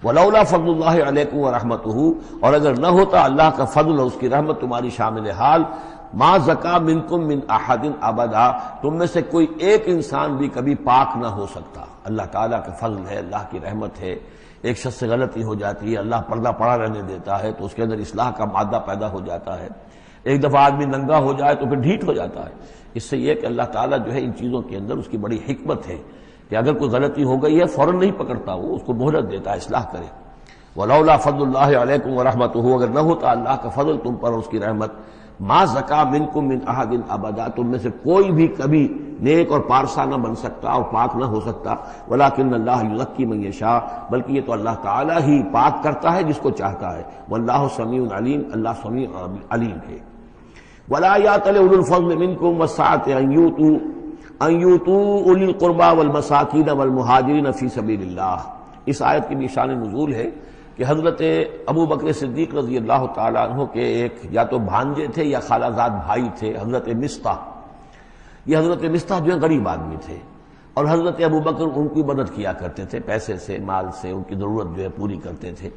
Speaker 1: ولولا فضل اللہ علیکم ورحمتہ، اور اگر نہ ہوتا اللہ کا فضل اور اس کی رحمت تمہاری شامل حال، ما زکا منکم من احد ابدا، تم میں سے کوئی ایک انسان بھی کبھی پاک نہ ہو سکتا۔ اللہ تعالیٰ کا فضل ہے، اللہ کی رحمت ہے، ایک شخص سے غلطی ہو جاتی ہے، اللہ پردہ پڑا رہنے دیتا ہے تو اس کے اندر اصلاح کا مادہ پیدا ہو جاتا ہے۔ ایک دفعہ آدمی ننگا ہو جائے تو پھر ڈھیٹ ہو جاتا ہے۔ اس سے یہ کہ اللہ تعالیٰ جو ہے ان چیزوں کے اندر اس کی بڑی حکمت ہے کہ اگر کوئی غلطی ہو گئی ہے فوراً نہیں پکڑتا، وہ اس کو مہلت دیتا ہے، اصلاح کرے۔ ولولا فضل اللہ علیکم ورحمتہ، اگر نہ ہوتا اللہ کا فضل تم پر اور اس کی رحمت، ما زکا منکم من احد ابدا، تم میں سے کوئی بھی کبھی نیک اور پارسا نہ بن سکتا اور پاک نہ ہو سکتا۔ ولکن اللہ یزکی من یشاء، بلکہ یہ تو اللہ تعالیٰ ہی پاک کرتا ہے جس کو چاہتا ہے۔ واللہ سمیع علیم، اللہ سمیع علیم ہے۔ ولا یأتل اولو الفضل منکم والسعة ان یؤتوا اولی القربى والمساکین والمہاجرین فی سبیل اللہ، اس آیت کی بھی شان نزول ہے کہ حضرت ابو بکر صدیق رضی اللہ تعالیٰ عنہ کے ایک یا تو بھانجے تھے یا خالہ زاد بھائی تھے، حضرت مصطح۔ یہ حضرت مصطح جو ہے غریب آدمی تھے، اور حضرت ابو بکر ان کی مدد کیا کرتے تھے، پیسے سے، مال سے ان کی ضرورت جو ہے پوری کرتے تھے۔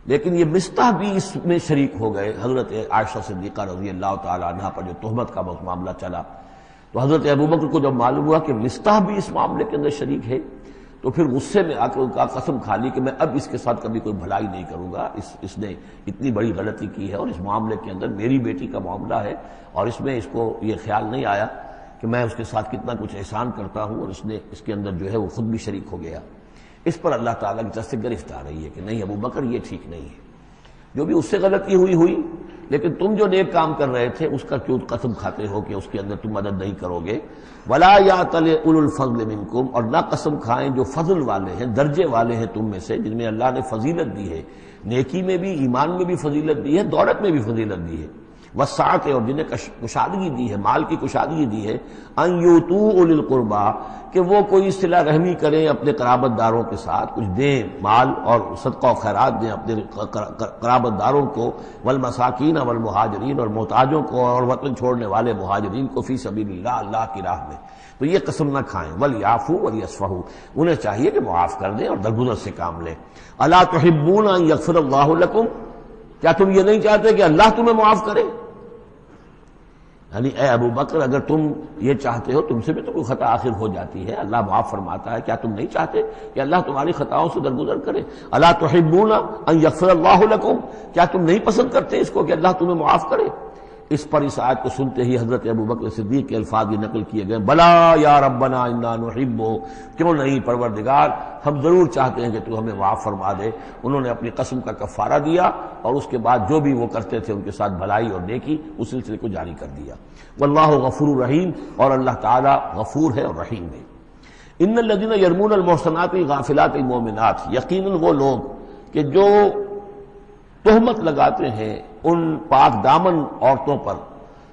Speaker 1: لیکن یہ مصطح بھی اس میں شریک ہو گئے، حضرت عائشہ صدیقہ رضی اللہ تعالیٰ عنہ پر جو تہمت کا معاملہ چلا، تو حضرت ابو بکر کو جب معلوم ہوا کہ مصطح بھی اس معاملے کے اندر شریک ہے، تو پھر غصے میں آ کے ان کا قسم کھا لی کہ میں اب اس کے ساتھ کبھی کوئی بھلائی نہیں کروں گا، اس نے اتنی بڑی غلطی کی ہے، اور اس معاملے کے اندر میری بیٹی کا معاملہ ہے، اور اس میں اس کو یہ خیال نہیں آیا کہ میں اس کے ساتھ کتنا کچھ احسان کرتا ہوں، اور اس نے اس کے اندر جو ہے وہ خود بھی شریک ہو گیا۔ اس پر اللہ تعالیٰ کی طرف سے گرفت آ رہی ہے کہ نہیں ابو بکر یہ ٹھیک نہیں ہے، جو بھی اس سے غلطی ہوئی، لیکن تم جو نیک کام کر رہے تھے اس کا کیوں قسم کھاتے ہو کہ اس کے اندر تم مدد نہیں کرو گے۔ ولا یأتل اولو الفضل منکم، اور نہ قسم کھائیں جو فضل والے ہیں، درجے والے ہیں تم میں سے، جن میں اللہ نے فضیلت دی ہے، نیکی میں بھی، ایمان میں بھی فضیلت دی ہے، دولت میں بھی فضیلت دی ہے، وسعت، اور جنہیں کشادگی دی ہے، مال کی کشادگی دی ہے، ان یؤتوا اولی القربى، کہ وہ کوئی صلہ رحمی کریں اپنے قرابت داروں کے ساتھ، کچھ دیں مال اور صدقہ و خیرات دیں اپنے قرابت داروں کو، والمساکین والمہاجرین، اور محتاجوں کو اور وطن چھوڑنے والے مہاجرین کو، فی سبیل اللہ، اللہ کی راہ میں، تو یہ قسم نہ کھائیں۔ ولیعفوا ولیصفحوا، انہیں چاہیے کہ معاف کر دیں اور درگزر سے کام لیں۔ الا تحبون ان یغفر اللہ لکم، کیا تم یہ نہیں چاہتے کہ اللہ تمہیں معاف کرے؟ یعنی اے ابو بکر اگر تم یہ چاہتے ہو، تم سے بھی تو کوئی خطا آخر ہو جاتی ہے، اللہ معاف فرماتا ہے، کیا تم نہیں چاہتے کہ اللہ تمہاری خطاؤں سے درگزر کرے؟ الا تحبون ان یغفر اللہ لکم، کیا تم نہیں پسند کرتے اس کو کہ اللہ تمہیں معاف کرے؟ اس پر اس آیت کو سنتے ہی حضرت ابوبکر صدیق کے الفاظ یہ نقل کیے گئے، بلا یا ربنا انا نحب، کیوں نہیں پروردگار ہم ضرور چاہتے ہیں کہ تو ہمیں معاف فرما دے۔ انہوں نے اپنی قسم کا کفارہ دیا اور اس کے بعد جو بھی وہ کرتے تھے ان کے ساتھ بھلائی اور نیکی اس سلسلے کو جاری کر دیا۔ واللہ غفور رحیم، اور اللہ تعالی غفور ہے اور رحیم ہے۔ ان الذین یرمون المحصنات الغافلات المؤمنات، یقیناً وہ لوگ کہ جو تہمت لگاتے ہیں ان پاک دامن عورتوں پر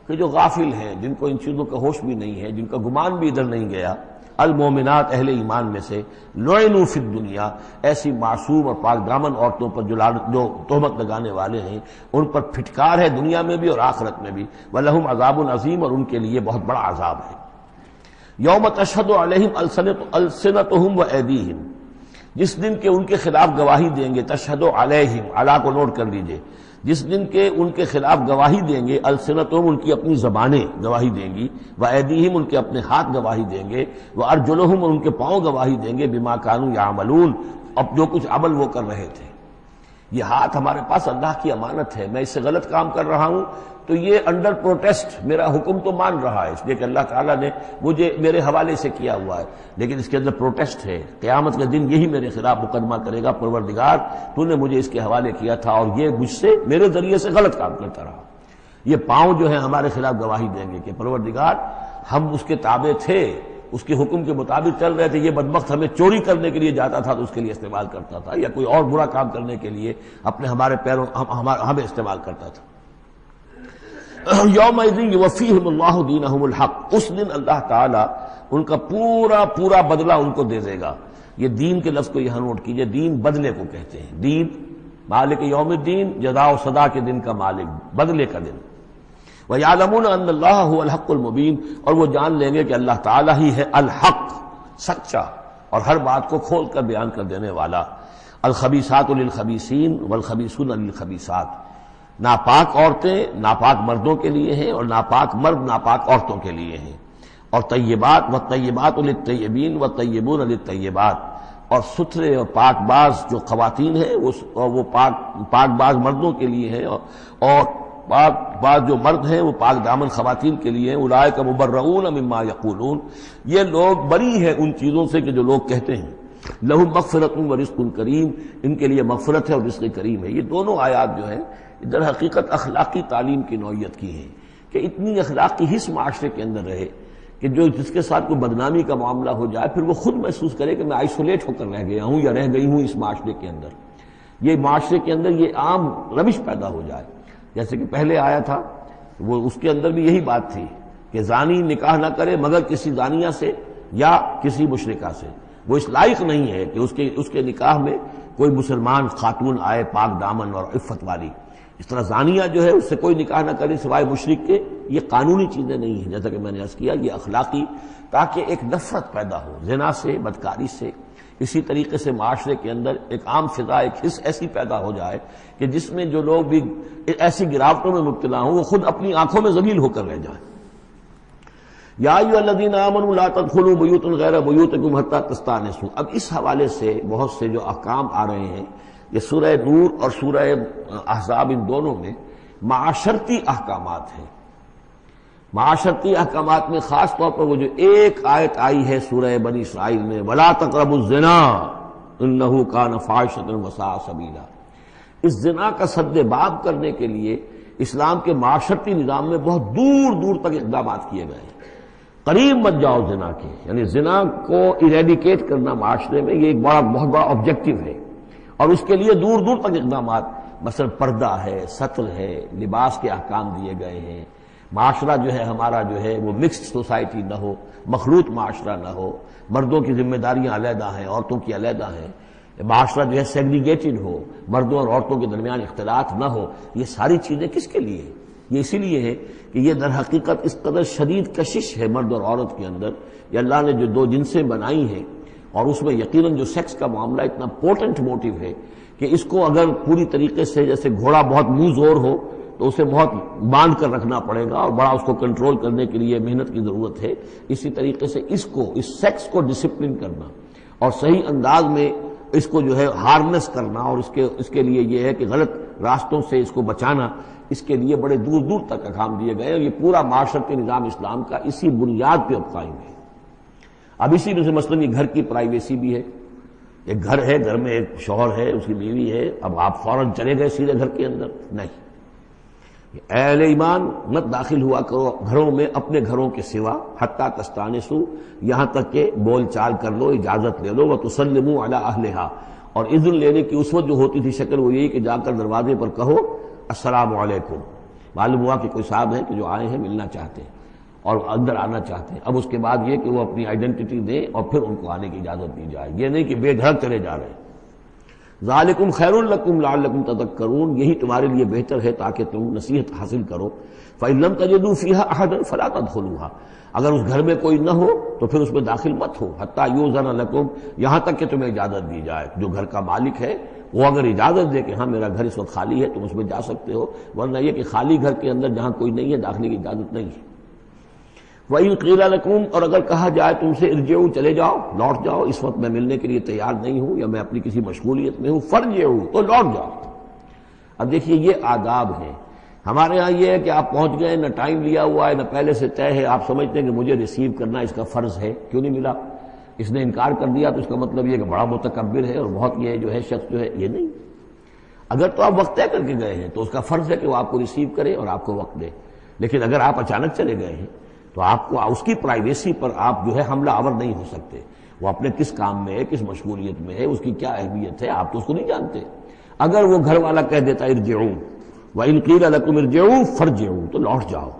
Speaker 1: کہ جو غافل ہیں، جن کو ان چیزوں کا ہوش بھی نہیں ہے، جن کا گمان بھی ادھر نہیں گیا، المومنات اہل ایمان میں سے، لعنوا فی الدنیا، ایسی معصوم اور پاک دامن عورتوں پر جو تہمت لگانے والے ہیں ان پر پھٹکار ہے دنیا میں بھی اور آخرت میں بھی، ولہم عذاب عظیم، اور ان کے لیے بہت بڑا عذاب ہے۔ یوم تشہد علیہم السنتہم وایدیہم، جس دن کے ان کے خلاف گواہی دیں گے، تشہد علیہم، علی کو نوٹ کر لیجئے، جس دن کے ان کے خلاف گواہی دیں گے، السنتہم ان کی اپنی زبانیں گواہی دیں گی، وایدیہم ان کے اپنے ہاتھ گواہی دیں گے، وارجلہم ان کے پاؤں گواہی دیں گے، بما کانوا یعملون، اب جو کچھ عمل وہ کر رہے تھے۔ یہ ہاتھ ہمارے پاس اللہ کی امانت ہے، میں اس سے غلط کام کر رہا ہوں تو یہ انڈر پروٹیسٹ میرا حکم تو مان رہا ہے، اس لیے کہ اللہ تعالیٰ نے مجھے میرے حوالے سے کیا ہوا ہے، لیکن اس کے اندر پروٹیسٹ ہے۔ قیامت کے دن یہی میرے خلاف مقدمہ کرے گا، پروردگار تو نے مجھے اس کے حوالے کیا تھا اور یہ مجھ سے میرے ذریعے سے غلط کام کرتا رہا۔ یہ پاؤں جو ہیں ہمارے خلاف گواہی دیں گے کہ پروردگار ہم اس کے تابع تھے، اس کے حکم کے مطابق چل رہے تھے، یہ بدبخت ہمیں چوری کرنے کے لیے جاتا تھا تو اس کے لیے استعمال کرتا تھا، یا کوئی اور برا کام کرنے کے لیے ہمارے پیروں ہمیں استعمال کرتا تھا۔ یومئذ یوفیہم اللہ دینہم الحق، اس دن اللہ تعالیٰ ان کا پورا بدلہ ان کو دے دے گا۔ یہ دین کے لفظ کو یہاں نوٹ کیجئے، دین بدلے کو کہتے ہیں، دین مالک یوم الدین، جزا و سزا کے دن کا مالک، بدلے کا دن۔ وَيَعْلَمُونَ أَنَّ اللَّهَ هُوَ الْحَقُّ الْمُبِينُ، اور وہ جان لیں گے کہ اللہ تعالیٰ ہی ہے الحق، سچا اور ہر بات کو کھول کر بیان کر دینے والا۔ الخبیثات للخبیثین والخبیثون للخبیثات، ناپاک عورتیں ناپاک مردوں کے لیے ہیں اور ناپاک مرد ناپاک عورتوں کے لیے ہیں، اور طیبات والطیبات للطیبین والطیبون للطیبات، اور ستھرے اور پاک باز جو خواتین ہیں وہ پاک باز مردوں کے لیے ہیں، اور پاک باز جو مرد ہیں وہ پاک دامن خواتین کے لیے ہیں۔ اولئک مبرؤون مما یقولون، یہ لوگ بری ہیں ان چیزوں سے کہ جو لوگ کہتے ہیں۔ لہم مغفرۃ ورزق کریم، ان کے لیے مغفرت ہے اور رزق کریم ہے۔ یہ دونوں آیات جو ہیں در حقیقت اخلاقی تعلیم کی نوعیت کی ہیں کہ اتنی اخلاقی حس معاشرے کے اندر رہے کہ جس کے ساتھ کوئی بدنامی کا معاملہ ہو جائے پھر وہ خود محسوس کرے کہ میں آئسولیٹ ہو کر رہ گیا ہوں یا رہ گئی ہوں اس معاشرے کے اندر، یہ معاشرے کے اندر یہ عام روش پیدا ہو جائے۔ جیسے کہ پہلے آیا تھا وہ اس کے اندر بھی یہی بات تھی کہ زانی نکاح نہ کرے مگر کسی زانیہ سے یا کسی مشرکہ سے، وہ اس لائق نہیں ہے کہ اس کے نکاح میں کوئی مسلمان خاتون آئے پاک دامن اور عفت والی۔ اس طرح زانیہ جو ہے اس سے کوئی نکاح نہ کرے سوائے مشرک کے، یہ قانونی چیزیں نہیں ہیں، جیسا کہ میں نے عرض کیا یہ اخلاقی، تاکہ ایک نفرت پیدا ہو زنا سے، بدکاری سے۔ اسی طریقے سے معاشرے کے اندر ایک عام فضا، ایک حس ایسی پیدا ہو جائے کہ جس میں جو لوگ بھی ایسی گراوٹوں میں مبتلا ہوں وہ خود اپنی آنکھوں میں ذلیل ہو کر رہ جائیں۔ یا ایھا الذین آمنوا لا تدخلوا بیوتا غیر بیوتکم حتی تستأنسوا، اب اس حوالے سے بہت سے جو احکام آ رہے ہیں، یہ سورہ نور اور سورہ احزاب ان دونوں میں معاشرتی احکامات ہیں۔ معاشرتی احکامات میں خاص طور پر وہ جو ایک آیت آئی ہے سورہ بنی اسرائیل میں، وَلَا تَقْرَبُوا الزِّنَا إِنَّهُ كَانَ فَاحِشَةً وَسَاءَ سَبِيلًا، اس زنا کا سد باب کرنے کے لیے اسلام کے معاشرتی نظام میں بہت دور دور تک اقدامات کیے گئے ہیں۔ قریب مت جاؤ زنا کے، یعنی زنا کو ایریڈیکیٹ کرنا معاشرے میں یہ ایک بہت بڑا آبجیکٹو ہے، اور اس کے لیے دور دور تک اقدامات، مثلا پردہ ہے، ستر ہے، لباس کے احکام دیے گئے ہیں۔ معاشرہ جو ہے ہمارا جو ہے وہ مکسڈ سوسائٹی نہ ہو، مخلوط معاشرہ نہ ہو، مردوں کی ذمہ داریاں علیحدہ ہیں، عورتوں کی علیحدہ ہیں، معاشرہ جو ہے سیگریگیٹڈ ہو، مردوں اور عورتوں کے درمیان اختلاط نہ ہو۔ یہ ساری چیزیں کس کے لیے؟ یہ اسی لیے ہے کہ یہ در حقیقت اس قدر شدید کشش ہے مرد اور عورت کے اندر، یہ اللہ نے جو دو جنسیں بنائی ہیں، اور اس میں یقیناً جو سیکس کا معاملہ اتنا پوٹنٹ موٹیو ہے کہ اس کو اگر پوری طریقے سے جیسے گھوڑا بہت منہ زور ہو تو اسے بہت باندھ کر رکھنا پڑے گا اور بڑا اس کو کنٹرول کرنے کے لیے محنت کی ضرورت ہے، اسی طریقے سے اس سیکس کو ڈسپلن کرنا اور صحیح انداز میں اس کو جو ہے ہارنس کرنا اور اس کے لیے یہ ہے کہ غلط راستوں سے اس کو بچانا، اس کے لیے بڑے دور دور تک احکام دیے گئے، اور یہ پورا معاشرتی نظام اسلام کا اسی بنیاد پہ اب قائم ہے۔ اب اسی میں سے مثلاً یہ گھر کی پرائیویسی بھی ہے، ایک گھر ہے، گھر میں ایک شوہر ہے، اس کی بیوی ہے، اب آپ فوراً چلے گئے سیدھے گھر کے اندر؟ نہیں، اے اہل ایمان مت داخل ہوا کرو گھروں میں اپنے گھروں کے سوا، حتیٰ تستانسوا، یہاں تک کہ بول چال کر لو، اجازت لے لو، وتسلموا علی اہلہا، اور اذن لینے کی اس وقت جو ہوتی تھی شکل وہ یہی کہ جا کر دروازے پر کہو السلام علیکم، معلوم ہوا کہ کوئی صاحب ہیں کہ جو آئے ہیں ملنا چاہتے ہیں اور اندر آنا چاہتے ہیں۔ اب اس کے بعد یہ کہ وہ اپنی آئیڈینٹی دیں اور پھر ان کو آنے کی اجازت دی جائے، یہ نہیں کہ بے دھڑک چلے جا رہے ہیں۔ ذالکم خیر لکم لعلکم تذکرون، یہی تمہارے لیے بہتر ہے تاکہ تم نصیحت حاصل کرو۔ فإن لم تجدوا فیہا احدا فلا تدخلوها، اگر اس گھر میں کوئی نہ ہو تو پھر اس میں داخل مت ہو، حتی یؤذن لکم، یہاں تک کہ تمہیں اجازت دی جائے۔ جو گھر کا مالک ہے وہ اگر اجازت دے کہ ہاں میرا گھر اس وقت خالی ہے تم اس میں جا سکتے ہو، ورنہ یہ کہ خالی گھر کے اندر جہاں کوئی نہیں ہے داخلے کی اجازت نہیں ہے۔ وَإِن قِيلَ لَكُمْ، اور اگر کہا جائے تم سے ارجعوا، چلے جاؤ، لوٹ جاؤ، اس وقت میں ملنے کے لیے تیار نہیں ہوں یا میں اپنی کسی مشغولیت میں ہوں، فارجعوا، تو لوٹ جاؤ۔ اب دیکھیے یہ آداب ہیں۔ ہمارے ہاں یہ ہے کہ آپ پہنچ گئے، نہ ٹائم لیا ہوا ہے نہ پہلے سے طے ہے، آپ سمجھتے ہیں کہ مجھے ریسیو کرنا اس کا فرض ہے، کیوں نہیں ملا؟ اس نے انکار کر دیا تو اس کا مطلب یہ کہ بڑا متکبر ہے اور بہت یہ جو ہے شخص جو ہے، یہ نہیں۔ اگر تو آپ وقت طے کر کے گئے ہیں تو اس کا فرض ہے کہ وہ آپ کو ریسیو کرے اور آپ کو وقت دے، لیکن اگر آپ اچانک چلے گئے ہیں تو آپ کو اس کی پرائیویسی پر آپ جو ہے حملہ آور نہیں ہو سکتے۔ وہ اپنے کس کام میں ہے، کس مشغولیت میں ہے، اس کی کیا اہمیت ہے، آپ تو اس کو نہیں جانتے۔ اگر وہ گھر والا کہہ دیتا ارجعوا، وَإِن قِيلَ لَكُمْ ارْجِعُوا فَارْجِعُوا، تو لوٹ جاؤ،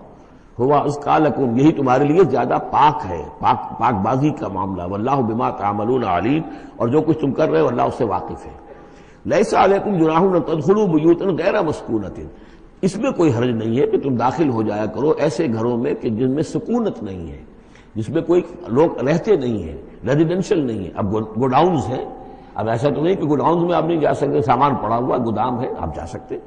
Speaker 1: هُوَ أَزْكَىٰ لَكُمْ، یہی تمہارے لیے زیادہ پاک ہے، پاک بازی کا معاملہ، وَاللَّهُ بِمَا تَعْمَلُونَ عَلِيمٌ، اور جو کچھ تم کر رہے ہو اللہ اس سے واقف ہے۔ لَيْسَ عَلَيْكُمْ جُنَاحٌ أَن تَدْخُلُوا بُيُوتًا غَيْرَ مَسْكُونَةٍ، اس میں کوئی حرج نہیں ہے کہ تم داخل ہو جایا کرو ایسے گھروں میں کہ جن میں سکونت نہیں ہے، جس میں کوئی لوگ رہتے نہیں ہیں، ریزیڈینشل نہیں ہے۔ اب گوڈاؤنز ہیں، اب ایسا تو نہیں کہ گوڈاؤنز میں آپ نہیں جا سکتے، سامان پڑا ہوا گودام ہے آپ جا سکتے۔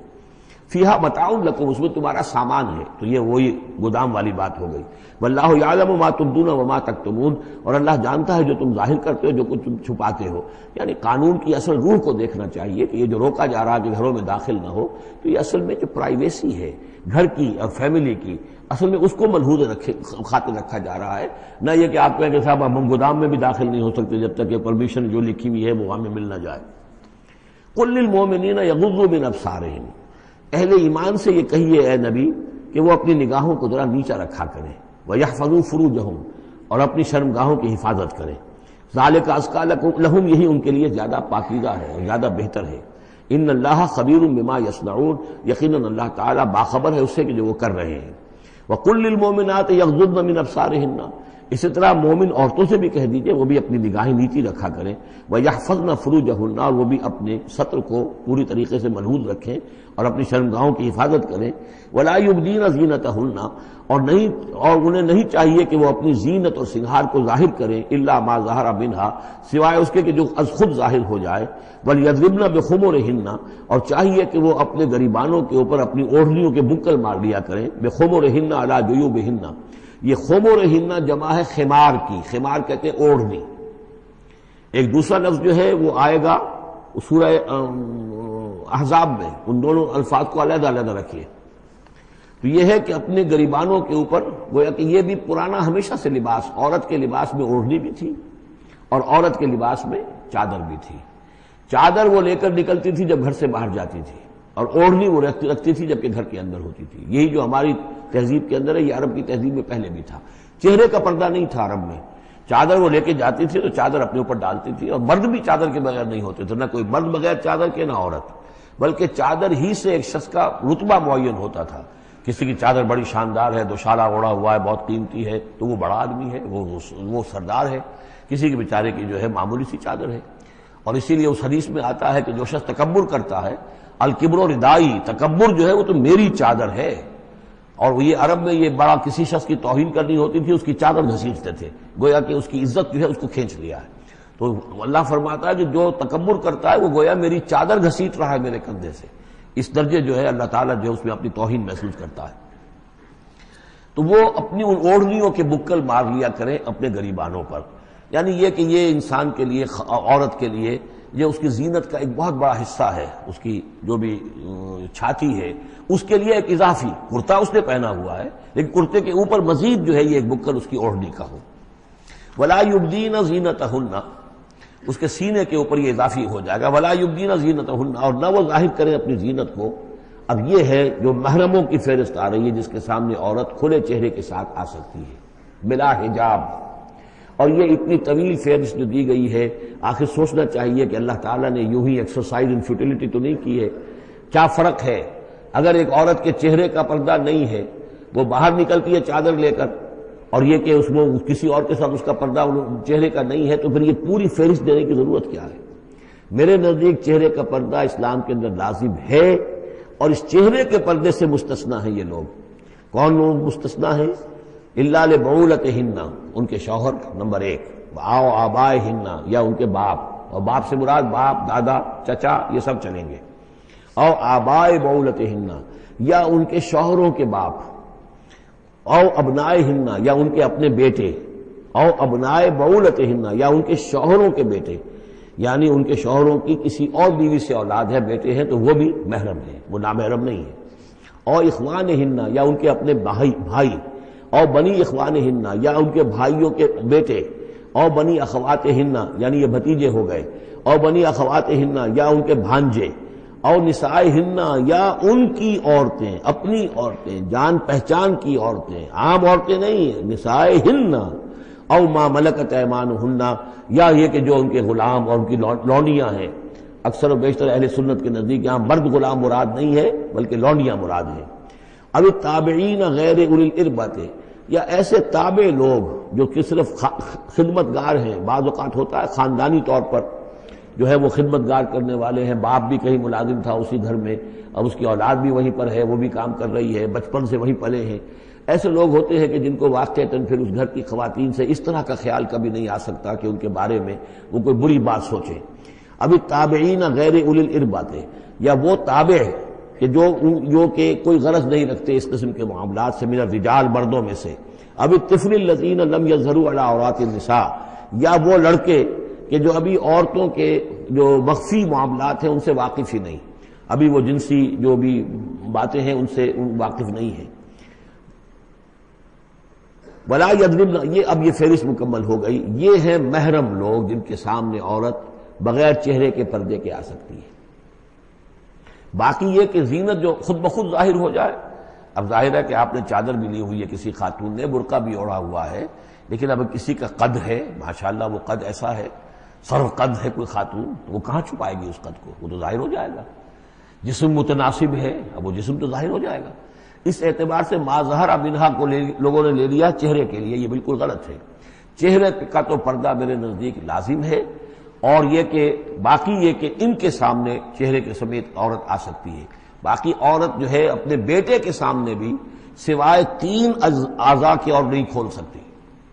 Speaker 1: فیہا متاع لکم، اس میں تمہارا سامان ہے، تو یہ وہی گودام والی بات ہو گئی۔ واللہ یعلم ما تبدون وما تکتمون، اور اللہ جانتا ہے جو تم ظاہر کرتے ہو جو کچھ تم چھپاتے ہو۔ یعنی قانون کی اصل روح کو دیکھنا چاہیے کہ یہ جو روکا جا رہا ہے کہ گھروں میں داخل نہ ہو، تو یہ اصل میں جو پرائیویسی ہے گھر کی اور فیملی کی، اصل میں اس کو ملحوظ خاطر رکھا جا رہا ہے، نہ یہ کہ آپ کہیں کہ صاحب ہم گودام میں بھی داخل نہیں ہو سکتے جب تک کہ پرمیشن جو لکھی ہوئی ہے وہ ہمیں مل نہ جائے۔ قل للمؤمنین یغضوا من ابصارہم، اہل ایمان سے یہ کہیے اے نبی کہ وہ اپنی نگاہوں کو ذرا نیچا رکھا کریں، وَيَحْفَظُوا فُرُوجَهُمْ، اور اپنی شرمگاہوں کی حفاظت کریں۔ ذَلِكَ أَزْكَىٰ لَهُمْ، یہی ان کے لیے زیادہ پاکیزہ ہے اور زیادہ بہتر ہے۔ ان اللہ خبیر بما یصنعون، یقیناً اللہ تعالیٰ باخبر ہے اس سے کہ جو وہ کر رہے ہیں۔ وَقُل لِّلْمُؤْمِنَاتِ يَغْضُضْنَ مِنْ أَبْصَارِهِنَّ، اسی طرح مومن عورتوں سے بھی کہہ دیجئے وہ بھی اپنی نگاہیں نیچی رکھا کریں، وَيَحْفَظْنَ فُرُوجَهُنَّ، اور وہ بھی اپنے سطر کو پوری طریقے سے ملحوظ رکھیں اور اپنی شرمگاہوں کی حفاظت کریں۔ وَلَا يُبْدِينَ زِينَتَهُنَّ، اور انہیں نہیں چاہیے کہ وہ اپنی زینت اور سنگھار کو ظاہر کریں، الا ما ظہر منہا، سوائے اس کے کہ جو از خود ظاہر ہو جائے۔ وَلْيَضْرِبْنَ بِخُمُرِهِنَّ، اور چاہیے کہ وہ اپنے گریبانوں کے اوپر اپنی اوڑھنیوں کے بکل مار لیا کریں، بِخُمُرِهِنَّ عَلَىٰ جُيُوبِهِنَّ، یہ خمرہن جمع ہے خمار کی، خمار کہتے ہیں اوڑھنی۔ ایک دوسرا لفظ جو ہے وہ آئے گا سورہ احزاب میں، ان دونوں الفاظ کو علیحدہ علیحدہ رکھیے۔ تو یہ ہے کہ اپنے گریبانوں کے اوپر، گویا کہ یہ بھی پرانا ہمیشہ سے لباس، عورت کے لباس میں اوڑھنی بھی تھی اور عورت کے لباس میں چادر بھی تھی۔ چادر وہ لے کر نکلتی تھی جب گھر سے باہر جاتی تھی، اور اوڑھنی وہ رکھتی تھی جبکہ گھر کے اندر ہوتی تھی۔ یہی جو ہماری تہذیب کے اندر ہے، یہ عرب کی تہذیب میں پہلے بھی تھا۔ چہرے کا پردہ نہیں تھا عرب میں، چادر وہ لے کے جاتی تھی تو چادر اپنے اوپر ڈالتی تھی، اور مرد بھی چادر کے بغیر نہیں ہوتے تھے، نہ کوئی مرد بغیر چادر کے نہ عورت، بلکہ چادر ہی سے ایک شخص کا رتبہ معین ہوتا تھا۔ کسی کی چادر بڑی شاندار ہے، دوشالہ اوڑھا ہوا ہے، بہت قیمتی ہے، تو وہ بڑا آدمی ہے، وہ سردار ہے۔ کسی کے بیچارے کی جو ہے معمولی سی چادر ہے۔ اور اسی لیے اس حدیث میں آتا ہے کہ جو شخص تکبر کرتا ہے، الکبر ردائی، تکبر جو ہے وہ تو میری چادر ہے۔ اور یہ عرب میں یہ بڑا کسی شخص کی توہین کرنی ہوتی تھی، اس کی چادر گھسیٹتے تھے، گویا کہ اس کی عزت جو ہے اس کو کھینچ لیا ہے۔ تو اللہ فرماتا ہے کہ جو تکبر کرتا ہے وہ گویا میری چادر گھسیٹ رہا ہے میرے کندھے سے۔ اس درجے جو ہے اللہ تعالیٰ جو ہے اس میں اپنی توہین محسوس کرتا ہے۔ تو وہ اپنی ان اوڑھنیوں کے بکل مار لیا کریں اپنے گریبانوں پر، یعنی یہ کہ یہ انسان کے لیے، عورت کے لیے یہ اس کی زینت کا ایک بہت بڑا حصہ ہے، اس کی جو بھی چھاتی ہے اس کے لیے ایک اضافی کرتا اس نے پہنا ہوا ہے، لیکن کرتے کے اوپر مزید جو ہے یہ ایک بکر اس کی اوڑھنی کا ہو۔ ولا یبدین زینتہن، اس کے سینے کے اوپر یہ اضافی ہو جائے گا، ولا یبدین زینتہن، اور نہ وہ ظاہر کرے اپنی زینت کو۔ اب یہ ہے جو محرموں کی فہرست آ رہی ہے جس کے سامنے عورت کھلے چہرے کے ساتھ آ سکتی ہے بلا حجاب، اور یہ اتنی طویل فہرست جو دی گئی ہے، آخر سوچنا چاہیے کہ اللہ تعالیٰ نے یوں ہی ایکسرسائز ان فیوٹیلٹی تو نہیں کی ہے۔ کیا فرق ہے اگر ایک عورت کے چہرے کا پردہ نہیں ہے، وہ باہر نکلتی ہے چادر لے کر، اور یہ کہ اس میں کسی اور کے ساتھ اس کا پردہ چہرے کا نہیں ہے، تو پھر یہ پوری فہرست دینے کی ضرورت کیا ہے؟ میرے نزدیک چہرے کا پردہ اسلام کے اندر لازم ہے، اور اس چہرے کے پردے سے مستثنا ہیں یہ لوگ۔ کون لوگ مستثنا ہیں؟ الا لبعولتہن، ان کے شوہر نمبر ایک، او آبائہن، یا ان کے باپ، اور باپ سے مراد باپ، دادا، چچا، یہ سب چلیں گے، او آبائے بعولتہن، یا ان کے شوہروں کے باپ، او ابنائہن، یا ان کے اپنے بیٹے، او ابنائے بعولتہن، یا ان کے شوہروں کے بیٹے، یعنی ان کے شوہروں کی کسی اور بیوی سے اولاد ہے، بیٹے ہیں تو وہ بھی محرم ہیں، وہ نامحرم نہیں ہے۔ او اخوانہن، یا ان کے اپنے بھائی، او بنی اخوانہن، یا ان کے بھائیوں کے بیٹے، او بنی اخواتہن، یعنی یہ بھتیجے ہو گئے، او بنی اخواتہن، یا ان کے بھانجے، او نسائہن، یا ان کی عورتیں، اپنی عورتیں، جان پہچان کی عورتیں، عام عورتیں نہیں، نسائہن، او ما ملکت ایمانہن، یا یہ کہ جو ان کے غلام اور ان کی لونڈیاں ہیں۔ اکثر و بیشتر اہل سنت کے نزدیک یہاں مرد غلام مراد نہیں ہے بلکہ لونڈیاں مراد ہیں۔ اب تابعین غیر اولی الاربۃ، یا ایسے تابع لوگ جو کہ صرف خدمت گار ہیں، بعض اوقات ہوتا ہے خاندانی طور پر جو ہے وہ خدمت گار کرنے والے ہیں، باپ بھی کہیں ملازم تھا اسی گھر میں، اب اس کی اولاد بھی وہیں پر ہے، وہ بھی کام کر رہی ہے، بچپن سے وہیں پلے ہیں۔ ایسے لوگ ہوتے ہیں کہ جن کو واقعتاً پھر اس گھر کی خواتین سے اس طرح کا خیال کبھی نہیں آ سکتا کہ ان کے بارے میں وہ کوئی بری بات سوچیں۔ ابھی تابعین غیر اولی الاربۃ، یا وہ تابع کہ جو کہ کوئی غرض نہیں رکھتے اس قسم کے معاملات سے، من الرجال، مردوں میں سے۔ اب الطفل الذین لم یظہروا علی عورات النساء، یا وہ لڑکے کہ جو ابھی عورتوں کے جو مخفی معاملات ہیں ان سے واقف ہی نہیں، ابھی وہ جنسی جو بھی باتیں ہیں ان سے واقف نہیں ہیں۔ ولا یضربن، یہ اب یہ فہرست مکمل ہو گئی، یہ ہیں محرم لوگ جن کے سامنے عورت بغیر چہرے کے پردے کے آ سکتی ہے۔ باقی یہ کہ زینت جو خود بخود ظاہر ہو جائے، اب ظاہر ہے کہ آپ نے چادر بھی لی ہوئی ہے، کسی خاتون نے برقع بھی اوڑھا ہوا ہے، لیکن اب کسی کا قد ہے، ماشاءاللہ وہ قد ایسا ہے، سرو قد ہے کوئی خاتون، تو وہ کہاں چھپائے گی اس قد کو؟ وہ تو ظاہر ہو جائے گا۔ جسم متناسب ہے، اب وہ جسم تو ظاہر ہو جائے گا۔ اس اعتبار سے ما ظہر منہا کو لوگوں نے لے لیا چہرے کے لیے، یہ بالکل غلط ہے۔ چہرے کا تو پردہ میرے نزدیک لازم ہے، اور یہ کہ باقی یہ کہ ان کے سامنے چہرے کے سمیت عورت آ سکتی ہے۔ باقی عورت جو ہے اپنے بیٹے کے سامنے بھی سوائے 3 اعضاء کے اور نہیں کھول سکتی،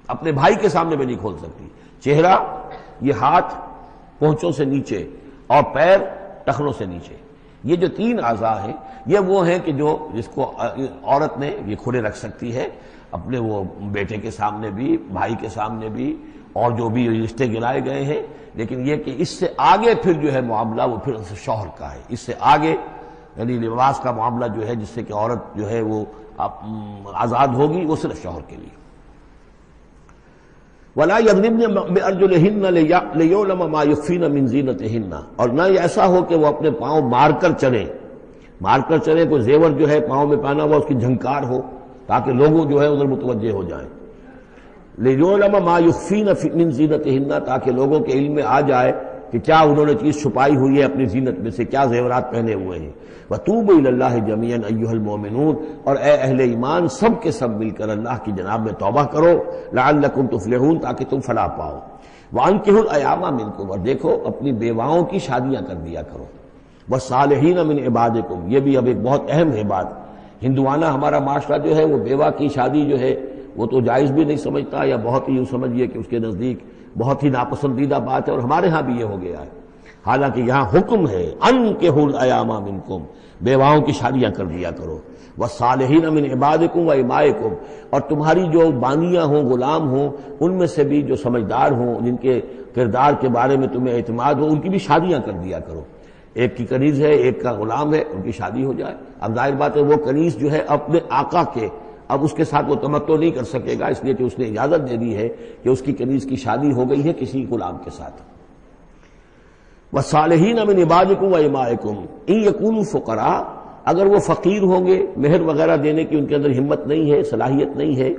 Speaker 1: اپنے بھائی کے سامنے بھی نہیں کھول سکتی۔ چہرہ، یہ ہاتھ پونچوں سے نیچے، اور پیر ٹخنوں سے نیچے، یہ جو 3 اعضاء ہیں یہ وہ ہیں کہ جو جس کو عورت نے یہ کھلے رکھ سکتی ہے، اپنے وہ بیٹے کے سامنے بھی، بھائی کے سامنے بھی، اور جو بھی رشتے گرائے گئے ہیں۔ لیکن یہ کہ اس سے آگے پھر جو ہے معاملہ وہ پھر شوہر کا ہے، اس سے آگے یعنی لباس کا معاملہ جو ہے جس سے کہ عورت جو ہے وہ آزاد ہوگی، وہ صرف شوہر کے لیے۔ وَلَا يَضْرِبْنَ بِأَرْجُلِهِنَّ لِيُعْلَمَ مَا يُخْفِينَ مِنْ زِينَتِهِنَّ، اور نہ یہ ایسا ہو کہ وہ اپنے پاؤں مار کر چلیں، کوئی زیور جو ہے پاؤں میں پہنا ہوا اس کی جھنکار ہو تاکہ لوگوں جو ہے ادھر متوجہ ہو جائیں۔ لِيُعْلَمَ مَا يُخْفِينَ مِنْ زِينَتِهِنَّ، تاکہ لوگوں کے علم میں آ جائے کہ کیا انہوں نے چیز چھپائی ہوئی ہے اپنی زینت میں سے، کیا زیورات پہنے ہوئے ہیں۔ وَتُوبُوا إِلَى اللَّهِ جَمِيعًا أَيُّهَا الْمُؤْمِنُونَ، اور اے اہل ایمان سب کے سب مل کر اللہ کی جناب میں توبہ کرو، لَعَلَّكُمْ تُفْلِحُونَ، تاکہ تم فلاح پاؤ۔ وَأَنكِحُوا الْأَيَامَ مِنكُمْ، اور دیکھو اپنی بیواؤں کی شادیاں کر دیا کرو۔ وَالصَّالِحِينَ مِنْ عِبَادِكُمْ، یہ بھی اب ایک بہت اہم ہے بات۔ ہندوانہ ہمارا معاشرہ جو ہے وہ بیوہ کی شادی جو ہے وہ تو جائز بھی نہیں سمجھتا، یا بہت ہی یوں سمجھیے کہ اس کے نزدیک بہت ہی ناپسندیدہ بات ہے، اور ہمارے ہاں بھی یہ ہو گیا ہے۔ حالانکہ یہاں حکم ہے انکحوا الایام منکم، بیواؤں کی شادیاں کر دیا کرو۔ والصالحین من عبادکم و امائکم، اور تمہاری جو بانیاں ہوں، غلام ہوں، ان میں سے بھی جو سمجھدار ہوں، جن کے کردار کے بارے میں تمہیں اعتماد ہو، ان کی بھی شادیاں کر دیا کرو. ایک کی کنیز ہے، ایک کا غلام ہے، ان کی شادی ہو جائے. اب ظاہر بات ہے وہ کنیز جو ہے اپنے آقا کے، اب اس کے ساتھ وہ تمتع نہیں کر سکے گا، اس لیے کہ اس نے اجازت دے دی ہے کہ اس کی کنیز کی شادی ہو گئی ہے کسی غلام کے ساتھ. وَالصَّالِحِينَ مِنْ عِبَادِكُمْ وَإِمَائِكُمْ إِنْ يَكُونُوا فُقَرَاءَ، اگر وہ فقیر ہوں گے، مہر وغیرہ دینے کی ان کے اندر ہمت نہیں ہے، صلاحیت نہیں ہے،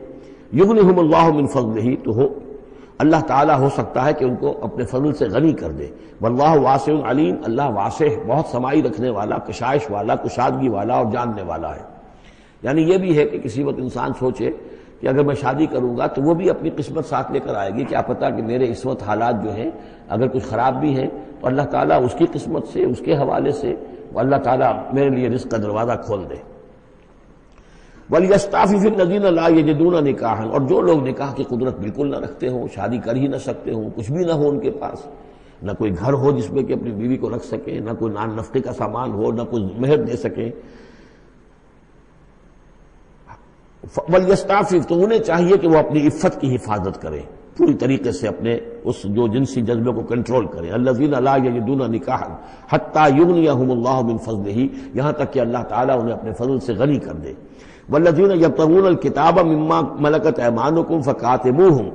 Speaker 1: یغنہم اللہ من فضلہ، تو ہو اللہ تعالیٰ ہو سکتا ہے کہ ان کو اپنے فضل سے غنی کر دے. واللہ واسع علیم، اللہ واسع بہت سمائی رکھنے والا، کشائش والا، کشادگی والا اور جاننے والا ہے. یعنی یہ بھی ہے کہ کسی وقت انسان سوچے کہ اگر میں شادی کروں گا تو وہ بھی اپنی قسمت ساتھ لے کر آئے گی. کیا پتہ کہ میرے اس وقت حالات جو ہیں اگر کچھ خراب بھی ہیں تو اللہ تعالیٰ اس کی قسمت سے، اس کے حوالے سے اللہ تعالیٰ میرے لیے رزق کا دروازہ کھول دے. وَلْيَسْتَعْفِفِ الَّذِينَ لَا يَجِدُونَ نِكَاحًا، اور جو لوگ نکاح کی قدرت بالکل نہ رکھتے ہوں، شادی کر ہی نہ سکتے ہوں، کچھ بھی نہ ہو ان کے پاس، نہ کوئی گھر ہو جس میں کہ اپنی بیوی کو رکھ سکیں، نہ کوئی نان نفقے کا سامان ہو، نہ کوئی مہر دے سکیں. وَلْيَسْتَعْفِفْ، تو انہیں چاہیے کہ وہ اپنی عفت کی حفاظت کریں، پوری طریقے سے اپنے اس جو جنسی جذبے کو کنٹرول کریں. الَّذِينَ لَا يَجِدُونَ نِكَاحًا حَتَّى يُغْنِيَهُمُ اللَّهُ مِنْ فَضْلِهِ، یہاں تک کہ اللہ تعالیٰ انہیں اپنے فضل سے غنی کر دے. وَالَّذِينَ يَبْتَغُونَ الْكِتَابَ مِمَّا مَلَكَتْ أَيْمَانُكُمْ فَكَاتِبُوهُمْ،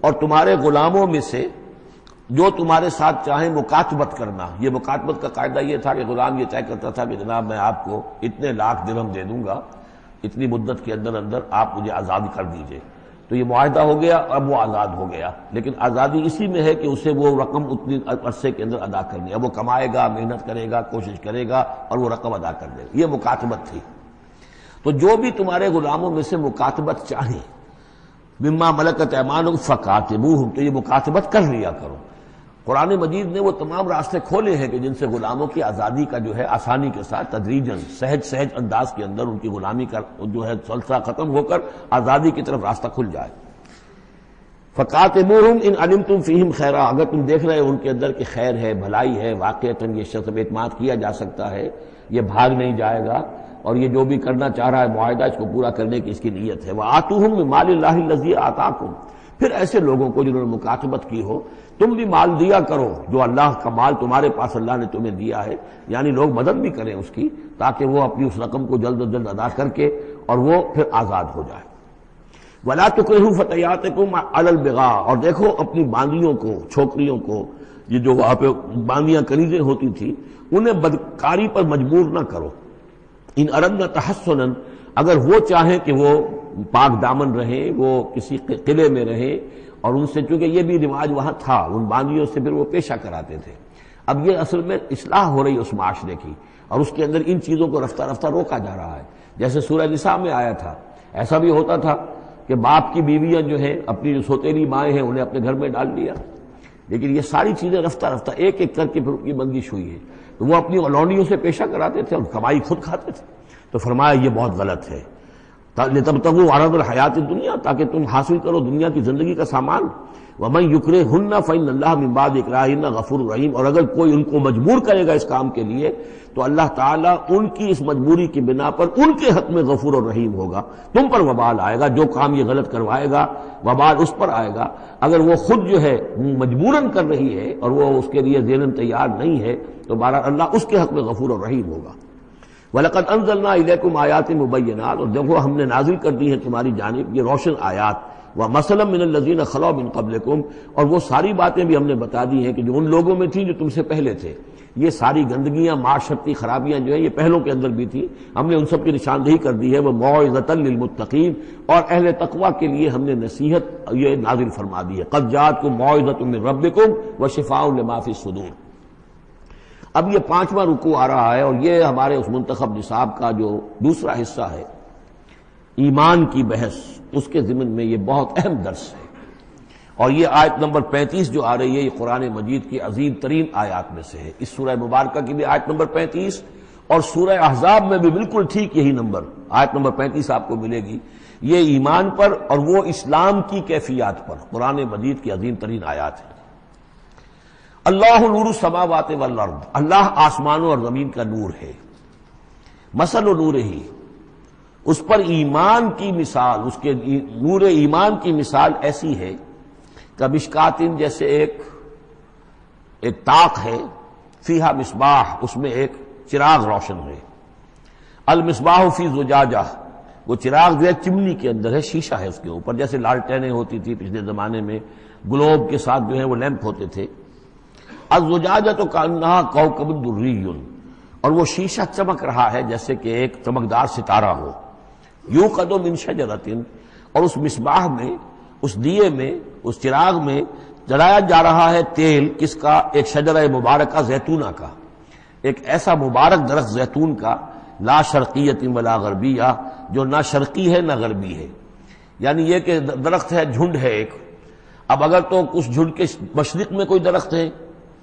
Speaker 1: اور تمہارے غلاموں میں سے جو تمہارے ساتھ چاہیں مکاتبت کرنا. یہ مکاتبت کا قاعدہ یہ تھا کہ غلام یہ طے کرتا تھا کہ جناب میں آپ کو اتنے لاکھ درہم دے دوں گا، اتنی مدت کے اندر اندر آپ مجھے آزاد کر دیجئے. تو یہ معاہدہ ہو گیا، اب وہ آزاد ہو گیا. لیکن آزادی اسی میں ہے کہ اسے وہ رقم اتنی عرصے کے اندر ادا کرنی ہے. اب وہ کمائے گا، محنت کرے گا، کوشش کرے گا اور وہ رقم ادا کر دے گا. یہ مکاتبت تھی. تو جو بھی تمہارے غلاموں میں سے مکاتبت چاہیں، مما ملکت ایمانکم فکاتبوہم، تو یہ مکاتبت کر لیا کرو. قرآن مجید نے وہ تمام راستے کھولے ہیں کہ جن سے غلاموں کی آزادی کا جو ہے آسانی کے ساتھ تدریجاً سہج انداز کے اندر ان کی غلامی کا جو ہے سلسلہ ختم ہو کر آزادی کی طرف راستہ کھل جائے. فَقَاتِبُوهُمْ إِنْ عَلِمْتُمْ فِيهِمْ خَيْرًا، اگر تم دیکھ رہے ہو ان کے اندر کہ خیر ہے، بھلائی ہے، واقعتاً یہ شخص پہ اعتماد کیا جا سکتا ہے، یہ بھاگ نہیں جائے گا اور یہ جو بھی کرنا چاہ رہا ہے معاہدہ اس کو پورا کرنے کی اس کی نیت ہے. وَآتُوهُمْ مِنْ مَالِ اللَّهِ الَّذِي آتَاكُمْ، پھر ایسے لوگوں کو جنہوں نے مکاتبت کی ہو تم بھی مال دیا کرو جو اللہ کا مال تمہارے پاس اللہ نے تمہیں دیا ہے. یعنی لوگ مدد بھی کریں اس کی تاکہ وہ اپنی اس رقم کو جلد از جلد ادا کر کے اور وہ پھر آزاد ہو جائے. وَلَا تُكْرِهُوا فَتَيَاتِكُمْ عَلَى الْبِغَاءِ، اور دیکھو اپنی باندیوں کو، چھوکریوں کو، یہ جو وہاں پہ باندیاں کنیزیں ہوتی تھی انہیں بدکاری پر مجبور نہ کرو. ان اردنا تحسنا، اگر وہ چاہیں کہ وہ پاک دامن رہیں، وہ کسی قلعے میں رہیں، اور ان سے چونکہ یہ بھی رواج وہاں تھا، ان باندیوں سے پھر وہ پیشہ کراتے تھے. اب یہ اصل میں اصلاح ہو رہی اس معاشرے کی اور اس کے اندر ان چیزوں کو رفتہ رفتہ روکا جا رہا ہے. جیسے سورہ نساء میں آیا تھا، ایسا بھی ہوتا تھا کہ باپ کی بیویاں جو ہیں اپنی جو سوتیلی مائیں ہیں انہیں اپنے گھر میں ڈال لیا. لیکن یہ ساری چیزیں رفتہ رفتہ ایک ایک کر کے پھر ان کی بندش ہوئی ہے. تو وہ اپنی لونڈیوں سے پیشہ کراتے تھے اور کمائی خود کھاتے تھے. تو فرمایا یہ بہت غلط ہے. لِتَبْتَغُوا عَرَضَ الْحَيَاةِ الدُّنْيَا، تاکہ تم حاصل کرو دنیا کی زندگی کا سامان. وَمَنْ يُكْرِهُنَّ فَإِنَّ اللَّهَ مِنْ بَعْدِ إِكْرَاهِهِنَّ غَفُورٌ رَحِيمٌ، اور اگر کوئی ان کو مجبور کرے گا اس کام کے لیے تو اللہ تعالیٰ ان کی اس مجبوری کی بنا پر ان کے حق میں غفور اور رحیم ہوگا. تم پر وبال آئے گا، جو کام یہ غلط کروائے گا وبال اس پر آئے گا. اگر وہ خود جو ہے مجبوراً کر رہی ہے اور وہ اس کے لیے ذہناً تیار نہیں ہے تو بہرحال اللہ اس کے حق میں غفور اور رحیم ہوگا. وَلَقَدْ أَنزَلْنَا إِلَيْكُمْ آيَاتٍ مُبَيِّنَاتٍ، اور دیکھو ہم نے نازل کر دی ہیں تمہاری جانب یہ روشن آیات. وَمَثَلًا مِّنَ الَّذِينَ خَلَوْا مِن قَبْلِكُمْ، اور وہ ساری باتیں بھی ہم نے بتا دی ہیں کہ جو ان لوگوں میں تھیں جو تم سے پہلے تھے. یہ ساری گندگیاں، معاشرتی خرابیاں جو ہیں یہ پہلوں کے اندر بھی تھیں، ہم نے ان سب کی نشاندہی کر دی ہے. وَمَوْعِظَةً لِّلْمُتَّقِينَ، اور اہل تقویٰ کے لیے ہم نے نصیحت یہ نازل فرما دی ہے. قَدْ جَاءَتْكُم مَّوْعِظَةٌ مِّن رَّبِّكُمْ وَشِفَاءٌ لِّمَا فِي الصُّدُورِ. اب یہ 5واں رکوع آ رہا ہے اور یہ ہمارے اس منتخب نصاب کا جو دوسرا حصہ ہے ایمان کی بحث، اس کے ضمن میں یہ بہت اہم درس ہے. اور یہ آیت نمبر 35 جو آ رہی ہے یہ قرآن مجید کی عظیم ترین آیات میں سے ہے. اس سورہ مبارکہ کی بھی آیت نمبر 35 اور سورہ احزاب میں بھی بالکل ٹھیک یہی نمبر آیت نمبر 35 آپ کو ملے گی. یہ ایمان پر اور وہ اسلام کی کیفیات پر قرآن مجید کی عظیم ترین آیات ہیں. اللہ نور السماوات والارض، اللہ آسمانوں اور زمین کا نور ہے. مثل نورہ، اس پر ایمان کی مثال، اس کے نور ایمان کی مثال ایسی ہے کمشکاتن، جیسے ایک ایک طاق ہے، فیہا مصباح، اس میں ایک چراغ روشن ہے، المصباح فی زجاجہ، وہ چراغ جو ہے چمنی کے اندر ہے، شیشہ ہے اس کے اوپر، جیسے لالٹینیں ہوتی تھی پچھلے زمانے میں، گلوب کے ساتھ جو ہے وہ لیمپ ہوتے تھے۔ الزجاجۃ کأنہا کوکب دری، اور وہ شیشہ چمک رہا ہے جیسے کہ ایک چمکدار ستارہ ہو، یوقد من شجرۃ، اور اس مصباح میں، اس دیے میں، اس چراغ میں جلایا جا رہا ہے تیل، کس کا؟ ایک شجرہ مبارکہ زیتونہ کا، ایک ایسا مبارک درخت زیتون کا، لا شرقیۃ ولا غربیہ، جو نہ شرقی ہے نہ غربی ہے، یعنی یہ کہ درخت ہے، جھنڈ ہے ایک، اب اگر تو اس جھنڈ کے مشرق میں کوئی درخت ہے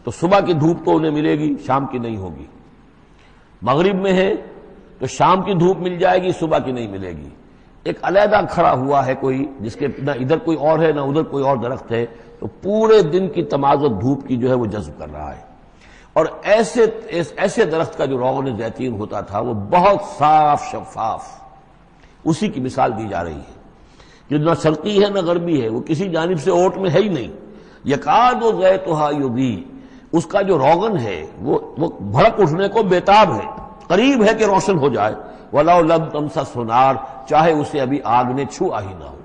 Speaker 1: تو صبح کی دھوپ تو انہیں ملے گی، شام کی نہیں ہوگی، مغرب میں ہے تو شام کی دھوپ مل جائے گی، صبح کی نہیں ملے گی، ایک علیحدہ کھڑا ہوا ہے کوئی، جس کے نہ ادھر کوئی اور ہے نہ ادھر کوئی اور درخت ہے، تو پورے دن کی تمازت دھوپ کی جو ہے وہ جذب کر رہا ہے۔ اور ایسے درخت کا جو روغن زیتون ہوتا تھا وہ بہت صاف شفاف، اسی کی مثال دی جا رہی ہے کہ نہ شرقی ہے نہ غربی ہے، وہ کسی جانب سے اوٹ میں ہے ہی نہیں، یکاد زیتھا یضیء، اس کا جو روغن ہے وہ بھڑک اٹھنے کو بیتاب ہے، قریب ہے کہ روشن ہو جائے، وَلَوْ لَمْ تَمْسَسْهُ نَارٌ، چاہے اسے ابھی آگ نے چھوا ہی نہ ہو،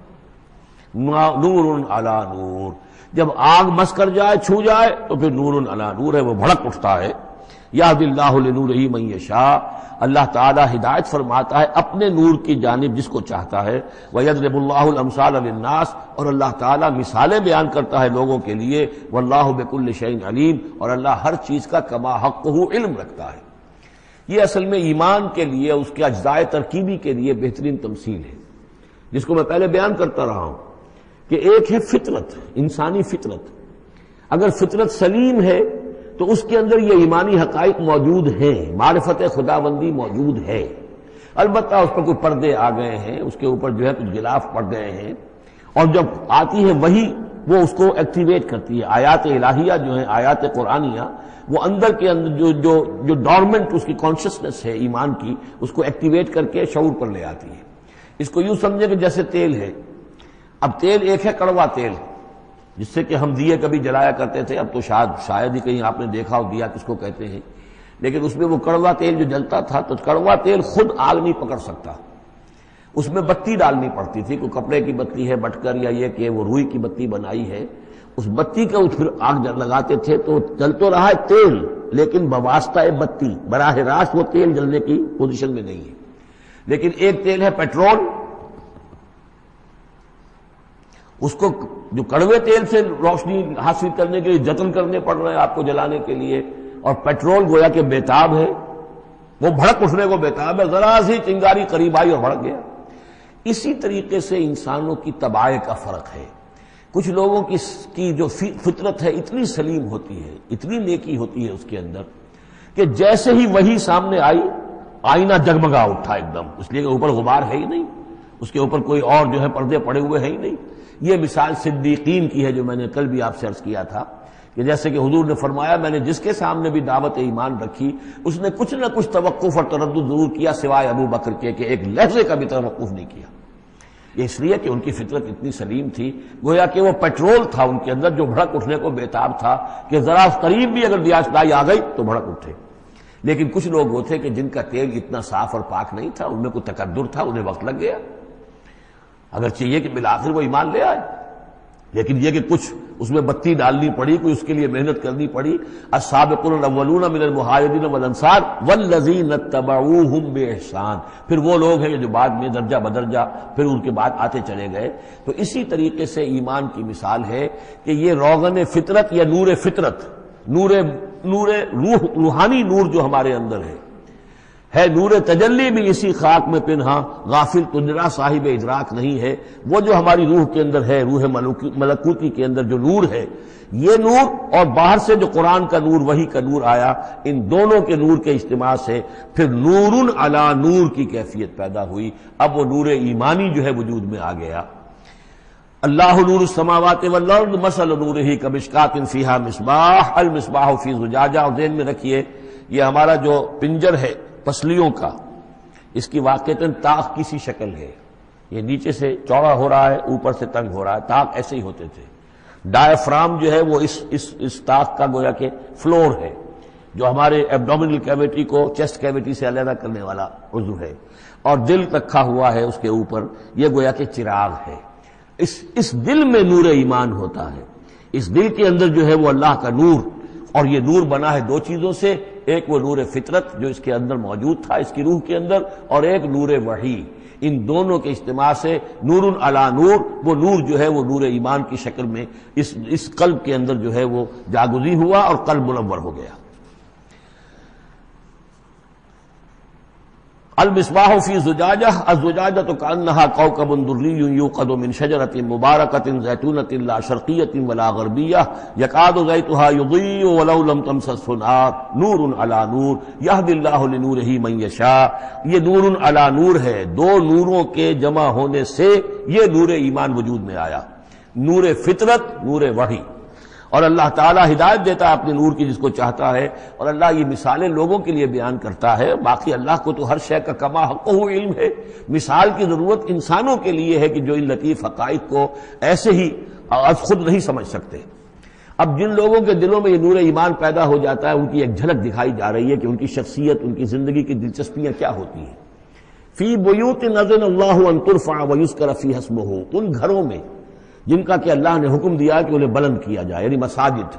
Speaker 1: نور علی نور، جب آگ مس کر جائے، چھو جائے تو پھر نور علی نور ہے، وہ بھڑک اٹھتا ہے۔ یہدی اللہ لنورہ من یشاء، اللہ تعالی ہدایت فرماتا ہے اپنے نور کی جانب جس کو چاہتا ہے، وَيَضْرِبُ اللَّهُ الْأَمْثَالَ لِلنَّاسِ، اور اللہ تعالی مثالیں بیان کرتا ہے لوگوں کے لیے، وَاللَّهُ بِكُلِّ شَيْءٍ عَلِيمٌ، اور اللہ ہر چیز کا کما حقہ علم رکھتا ہے۔ یہ اصل میں ایمان کے لیے، اس کے اجزائے ترکیبی کے لیے بہترین تمثیل ہے، جس کو میں پہلے بیان کرتا رہا ہوں کہ ایک ہے فطرت، انسانی فطرت، اگر فطرت سلیم ہے تو اس کے اندر یہ ایمانی حقائق موجود ہیں، معرفت خداوندی موجود ہے، البتہ اس پر کوئی پردے آ گئے ہیں، اس کے اوپر جو ہے کچھ غلاف پڑ گئے ہیں، اور جب آتی ہے وہی وہ اس کو ایکٹیویٹ کرتی ہے، آیات الہیہ جو ہیں، آیات قرآنیہ، وہ اندر کے اندر جو ڈورمنٹ اس کی کانشسنس ہے ایمان کی، اس کو ایکٹیویٹ کر کے شعور پر لے آتی ہے۔ اس کو یوں سمجھے کہ جیسے تیل ہے، اب تیل ایک ہے کڑوا تیل، جس سے کہ ہم دیے کبھی جلایا کرتے تھے، اب تو شاید ہی کہیں آپ نے دیکھا ہو دیا کس کو کہتے ہیں، لیکن اس میں وہ کڑوا تیل جو جلتا تھا، تو کڑوا تیل خود آگ نہیں پکڑ سکتا، اس میں بتی ڈالنی پڑتی تھی، کوئی کپڑے کی بتی ہے بٹکر، یا یہ کہ وہ روئی کی بتی بنائی ہے، اس بتی کا پھر آگ لگاتے تھے تو جل تو رہا ہے تیل، لیکن بواسطہ بتی، براہ راست وہ تیل جلنے کی پوزیشن میں نہیں ہے۔ لیکن ایک تیل ہے پیٹرول، اس کو جو کڑوے تیل سے روشنی حاصل کرنے کے لیے جتن کرنے پڑ رہے ہیں آپ کو جلانے کے لیے، اور پیٹرول گویا کہ بیتاب ہے، وہ بھڑک اٹھنے کو بیتاب ہے، ذرا سی چنگاری قریب آئی اور بھڑک گیا۔ اسی طریقے سے انسانوں کی طباع کا فرق ہے، کچھ لوگوں کی جو فطرت ہے اتنی سلیم ہوتی ہے، اتنی نیکی ہوتی ہے اس کے اندر، کہ جیسے ہی وہی سامنے آئی، آئینہ جگمگا اٹھا ایک دم، اس لیے کہ اوپر غبار ہے ہی نہیں، اس کے اوپر کوئی اور جو ہے پردے پڑے ہوئے ہیں ہی نہیں۔ یہ مثال صدیقین کی ہے جو میں نے کل بھی آپ سے عرض کیا تھا، کہ جیسے کہ حضور نے فرمایا میں نے جس کے سامنے بھی دعوت ایمان رکھی، اس نے کچھ نہ کچھ توقف اور تردد ضرور کیا، سوائے ابو بکر کے کہ ایک لحظے کا بھی توقف نہیں کیا۔ یہ اس لیے کہ ان کی فطرت اتنی سلیم تھی، گویا کہ وہ پیٹرول تھا ان کے اندر جو بھڑک اٹھنے کو بیتاب تھا، کہ ذرا قریب بھی اگر دیاسدائی آ گئی تو بھڑک اٹھے۔ لیکن کچھ لوگ وہ تھے کہ جن کا تیل اتنا صاف اور پاک نہیں تھا، ان میں کوئی تکدر تھا، انہیں وقت لگ گیا، اگر چاہیے کہ بالآخر وہ ایمان لے آئے، لیکن یہ کہ کچھ اس میں بتی ڈالنی پڑی، کوئی اس کے لیے محنت کرنی پڑی۔ السابقون الاولون من المہاجرین والانصار والذین اتبعوہم بإحسان، پھر وہ لوگ ہیں جو بعد میں درجہ بدرجہ پھر ان کے بعد آتے چلے گئے۔ تو اسی طریقے سے ایمان کی مثال ہے کہ یہ روغن فطرت یا نور فطرت، نور روح، روحانی نور جو ہمارے اندر ہے نور تجلی بھی اسی خاک میں پنہاں، غافل تجرا صاحب ادراک نہیں ہے، وہ جو ہماری روح کے اندر ہے، روح ملکوتی کے اندر جو نور ہے، یہ نور اور باہر سے جو قرآن کا نور، وحی کا نور آیا، ان دونوں کے نور کے اجتماع سے پھر نور علی نور کی کیفیت پیدا ہوئی۔ اب وہ نور ایمانی جو ہے وجود میں آ گیا۔ اللہ نور السماوات والارض مثل نورہ کمشکاۃ فیہا مصباح المصباح فی زجاجہ، اور ذہن میں رکھیے یہ ہمارا جو پنجر ہے پسلیوں کا، اس کی واقعتاً طاق کی سی شکل ہے، یہ نیچے سے چوڑا ہو رہا ہے، اوپر سے تنگ ہو رہا ہے، طاق ایسے ہی ہوتے تھے، ڈائفرام جو ہے وہ اس طاق کا گویا کہ فلور ہے جو ہمارے ایبڈومینل کیویٹی کو چیسٹ کیویٹی سے علیحدہ کرنے والا عضو ہے، اور دل رکھا ہوا ہے اس کے اوپر، یہ گویا کہ چراغ ہے۔ اس دل میں نور ایمان ہوتا ہے، اس دل کے اندر جو ہے وہ اللہ کا نور، اور یہ نور بنا ہے دو چیزوں سے، ایک وہ نور فطرت جو اس کے اندر موجود تھا اس کی روح کے اندر، اور ایک نور وحی۔ ان دونوں کے اجتماع سے نور علی نور، وہ نور جو ہے وہ نور ایمان کی شکل میں اس قلب کے اندر جو ہے وہ جاگزی ہوا اور قلب منور ہو گیا۔ المصباح فی زجاجہ، الزجاجۃ کأنہا کوکب دری یوقد من شجرۃ مبارکۃ زیتونۃ لا شرقیۃ ولا غربیہ یکاد زیتها یضیء ولو لم تمسسہ نار نور علی نور یہدی اللہ لنورہ من یشاء۔ یہ نور علی نور ہے، دو نوروں کے جمع ہونے سے یہ نور ایمان وجود میں آیا، نور فطرت، نور وحی۔ اور اللہ تعالیٰ ہدایت دیتا ہے اپنے نور کی جس کو چاہتا ہے، اور اللہ یہ مثالیں لوگوں کے لیے بیان کرتا ہے۔ باقی اللہ کو تو ہر شے کا کما حقہ علم ہے، مثال کی ضرورت انسانوں کے لیے ہے کہ جو ان لطیف حقائق کو ایسے ہی خود نہیں سمجھ سکتے۔ اب جن لوگوں کے دلوں میں یہ نور ایمان پیدا ہو جاتا ہے، ان کی ایک جھلک دکھائی جا رہی ہے کہ ان کی شخصیت، ان کی زندگی کی دلچسپیاں کیا ہوتی ہیں۔ فی بیوت اذن اللہ ان ترفع ویذکر فیہا اسمہ، ان گھروں میں جن کا کہ اللہ نے حکم دیا کہ انہیں بلند کیا جائے، یعنی مساجد۔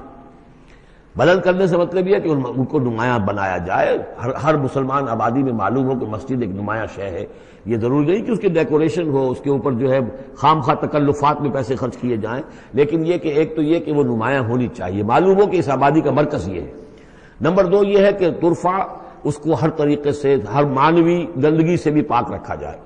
Speaker 1: بلند کرنے سے مطلب یہ ہے کہ ان کو نمایاں بنایا جائے۔ ہر مسلمان آبادی میں معلوم ہو کہ مسجد ایک نمایاں شے ہے، یہ ضروری نہیں کہ اس کی ڈیکوریشن ہو، اس کے اوپر جو ہے خام خواہ تکلفات میں پیسے خرچ کیے جائیں، لیکن یہ کہ ایک تو یہ کہ وہ نمایاں ہونی چاہیے، معلوم ہو کہ اس آبادی کا مرکز یہ ہے۔ نمبر دو یہ ہے کہ ترفع، اس کو ہر طریقے سے، ہر معنوی گندگی سے بھی پاک رکھا جائے۔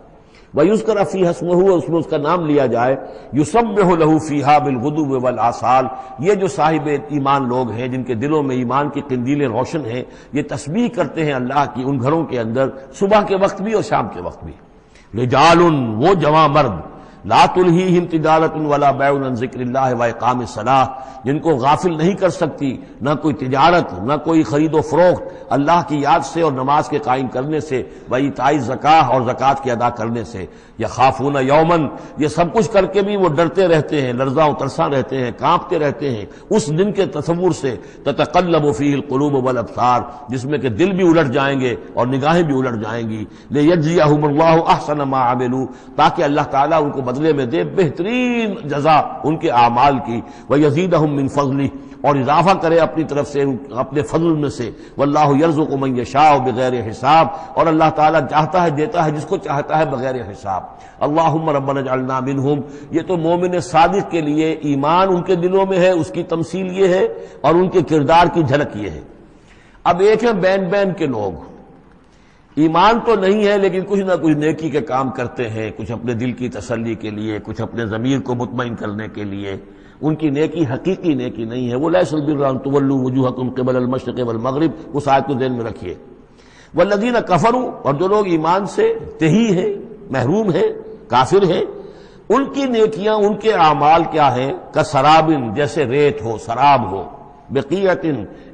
Speaker 1: وَيُذْكَرَ فِيهَا اسْمُهُ، اس میں اس کا نام لیا جائے۔ يُسَبِّحُ لَهُ فِيهَا بِالْغُدُوِّ وَالْآصَالِ، یہ جو صاحب ایمان لوگ ہیں جن کے دلوں میں ایمان کی قندیلیں روشن ہیں، یہ تسبیح کرتے ہیں اللہ کی ان گھروں کے اندر، صبح کے وقت بھی اور شام کے وقت بھی۔ رجال، وہ جواں مرد، لا تلہیہم تجارت ولا بیع عن ذکر اللہ واقام الصلاۃ، جن کو غافل نہیں کر سکتی نہ کوئی تجارت، نہ کوئی خرید و فروخت اللہ کی یاد سے اور نماز کے قائم کرنے سے، وایتاء الزکاۃ اور زکوٰۃ کے ادا کرنے سے۔ یخافون یومن، یہ سب کچھ کر کے بھی وہ ڈرتے رہتے ہیں، لرزاں و ترساں رہتے ہیں، کانپتے رہتے ہیں اس دن کے تصور سے، تتقلب فیہ القلوب والابصار، جس میں کہ دل بھی الٹ جائیں گے اور نگاہیں بھی الٹ جائیں گی۔ لیجزیہم اللہ احسن ما عملوا، تاکہ اللہ تعالیٰ ان کو بدلے میں دے بہترین جزا ان کے اعمال کی، ویزیدہم من فضلہ، اور اضافہ کرے اپنی طرف سے اپنے فضل میں سے۔ واللہ یرزق من یشاء بغیر حساب، اور اللہ تعالیٰ چاہتا ہے دیتا ہے جس کو چاہتا ہے بغیر حساب۔ اللہم ربنا اجعلنا منہم، یہ تو مومن صادق کے لیے ایمان ان کے دلوں میں ہے، اس کی تمثیل یہ ہے، اور ان کے کردار کی جھلک یہ ہے۔ اب ایک ہے بین بین کے لوگ، ایمان تو نہیں ہے لیکن کچھ نہ کچھ نیکی کے کام کرتے ہیں، کچھ اپنے دل کی تسلی کے لیے، کچھ اپنے ضمیر کو مطمئن کرنے کے لیے۔ ان کی نیکی حقیقی نیکی نہیں ہے۔ وہ لیس البر ان تولوا وجوہکم قبل المشرق والمغرب، اس آیت کو ذہن میں رکھیے۔ والذین کفروا، اور جو لوگ ایمان سے تہی ہیں، محروم ہیں، کافر ہیں، ان کی نیکیاں، ان کے اعمال کیا ہیں؟ کسراب، جیسے ریت ہو، سراب ہو، بقیعۃ،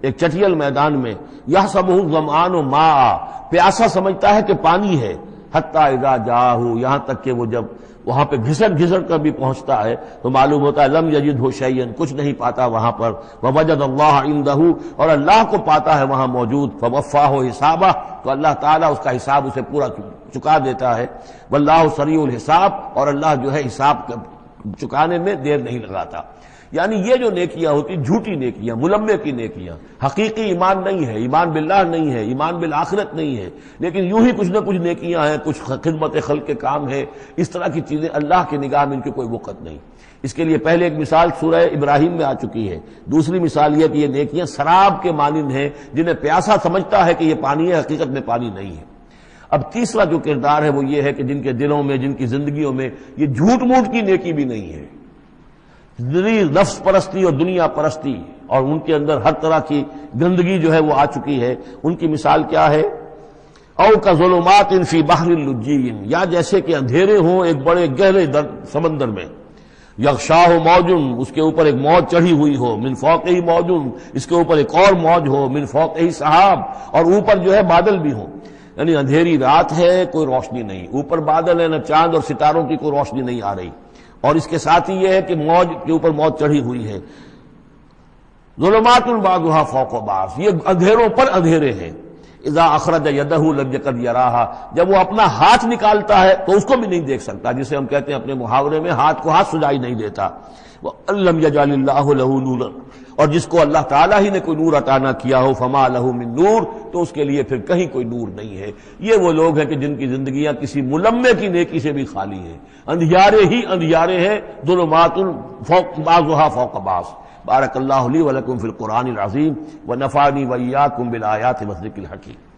Speaker 1: ایک چٹیل میدان میں، یحسبہ الظمآن ماء، پیاسا سمجھتا ہے کہ پانی ہے، حتی اذا جاءہ، یہاں تک کہ وہ جب وہاں پہ گھسٹ کر بھی پہنچتا ہے تو معلوم ہوتا ہے لم یجدہ شیئا، کچھ نہیں پاتا وہاں پر، ووجد اللہ عندہ، اور اللہ کو پاتا ہے وہاں موجود، فوفاہ حسابہ، تو اللہ تعالیٰ اس کا حساب اسے پورا چکا دیتا ہے۔ واللہ سریع الحساب، اور اللہ جو ہے حساب چکانے میں دیر نہیں لگاتا۔ یعنی یہ جو نیکیاں ہوتی، جھوٹی نیکیاں، ملمے کی نیکیاں، حقیقی ایمان نہیں ہے، ایمان باللہ نہیں ہے، ایمان بالآخرت نہیں ہے، لیکن یوں ہی کچھ نہ کچھ نیکیاں ہیں، کچھ خدمت خلق کے کام ہے، اس طرح کی چیزیں اللہ کی نگاہ میں ان کی کوئی وقت نہیں۔ اس کے لیے پہلے ایک مثال سورہ ابراہیم میں آ چکی ہے، دوسری مثال یہ کہ یہ نیکیاں سراب کے مانند ہیں، جنہیں پیاسا سمجھتا ہے کہ یہ پانی ہے، حقیقت میں پانی نہیں ہے۔ اب تیسرا جو کردار ہے وہ یہ ہے کہ جن کے دلوں میں، جن کی زندگیوں میں یہ جھوٹ موٹ کی نیکی بھی نہیں ہے، نفس پرستی اور دنیا پرستی، اور ان کے اندر ہر طرح کی گندگی جو ہے وہ آ چکی ہے۔ ان کی مثال کیا ہے؟ او کظلمات فی بحر لجی، یا جیسے کہ اندھیرے ہوں ایک بڑے گہرے سمندر میں، یغشاہ موج، اس کے اوپر ایک موج چڑھی ہوئی ہو، من فوقہ موج، اس کے اوپر ایک اور موج ہو، من فوقہ سحاب، اور اوپر جو ہے بادل بھی ہوں۔ یعنی اندھیری رات ہے، کوئی روشنی نہیں، اوپر بادل ہے، نہ چاند اور ستاروں کی کوئی روشنی نہیں آ رہی، اور اس کے ساتھ ہی یہ ہے کہ موج کے اوپر موت چڑھی ہوئی ہے. ظلمات بعضها فوق بعض، یہ اندھیروں پر اندھیرے ہیں. اذا اخرج یدہ لم یکد یراہا، جب وہ اپنا ہاتھ نکالتا ہے تو اس کو بھی نہیں دیکھ سکتا، جسے ہم کہتے ہیں اپنے محاورے میں ہاتھ کو ہاتھ سجائی نہیں دیتا. وَأَلَّمْ يَجْعَلِ اللَّهُ لَهُ نُورًا، اور جس کو اللہ تعالیٰ ہی نے کوئی نور عطا نہ کیا ہو، فما لہ من نور، تو اس کے لیے پھر کہیں کوئی نور نہیں ہے. یہ وہ لوگ ہیں کہ جن کی زندگیاں کسی ملمے کی نیکی سے بھی خالی ہیں، اندھیارے ہی اندھیارے ہیں. ظلمات فوق بعضها فوق بعض. بارک اللہ لی ولکم فی القرآن العظیم ونفعنی وإیاکم بالآیات والذکر الحکیم.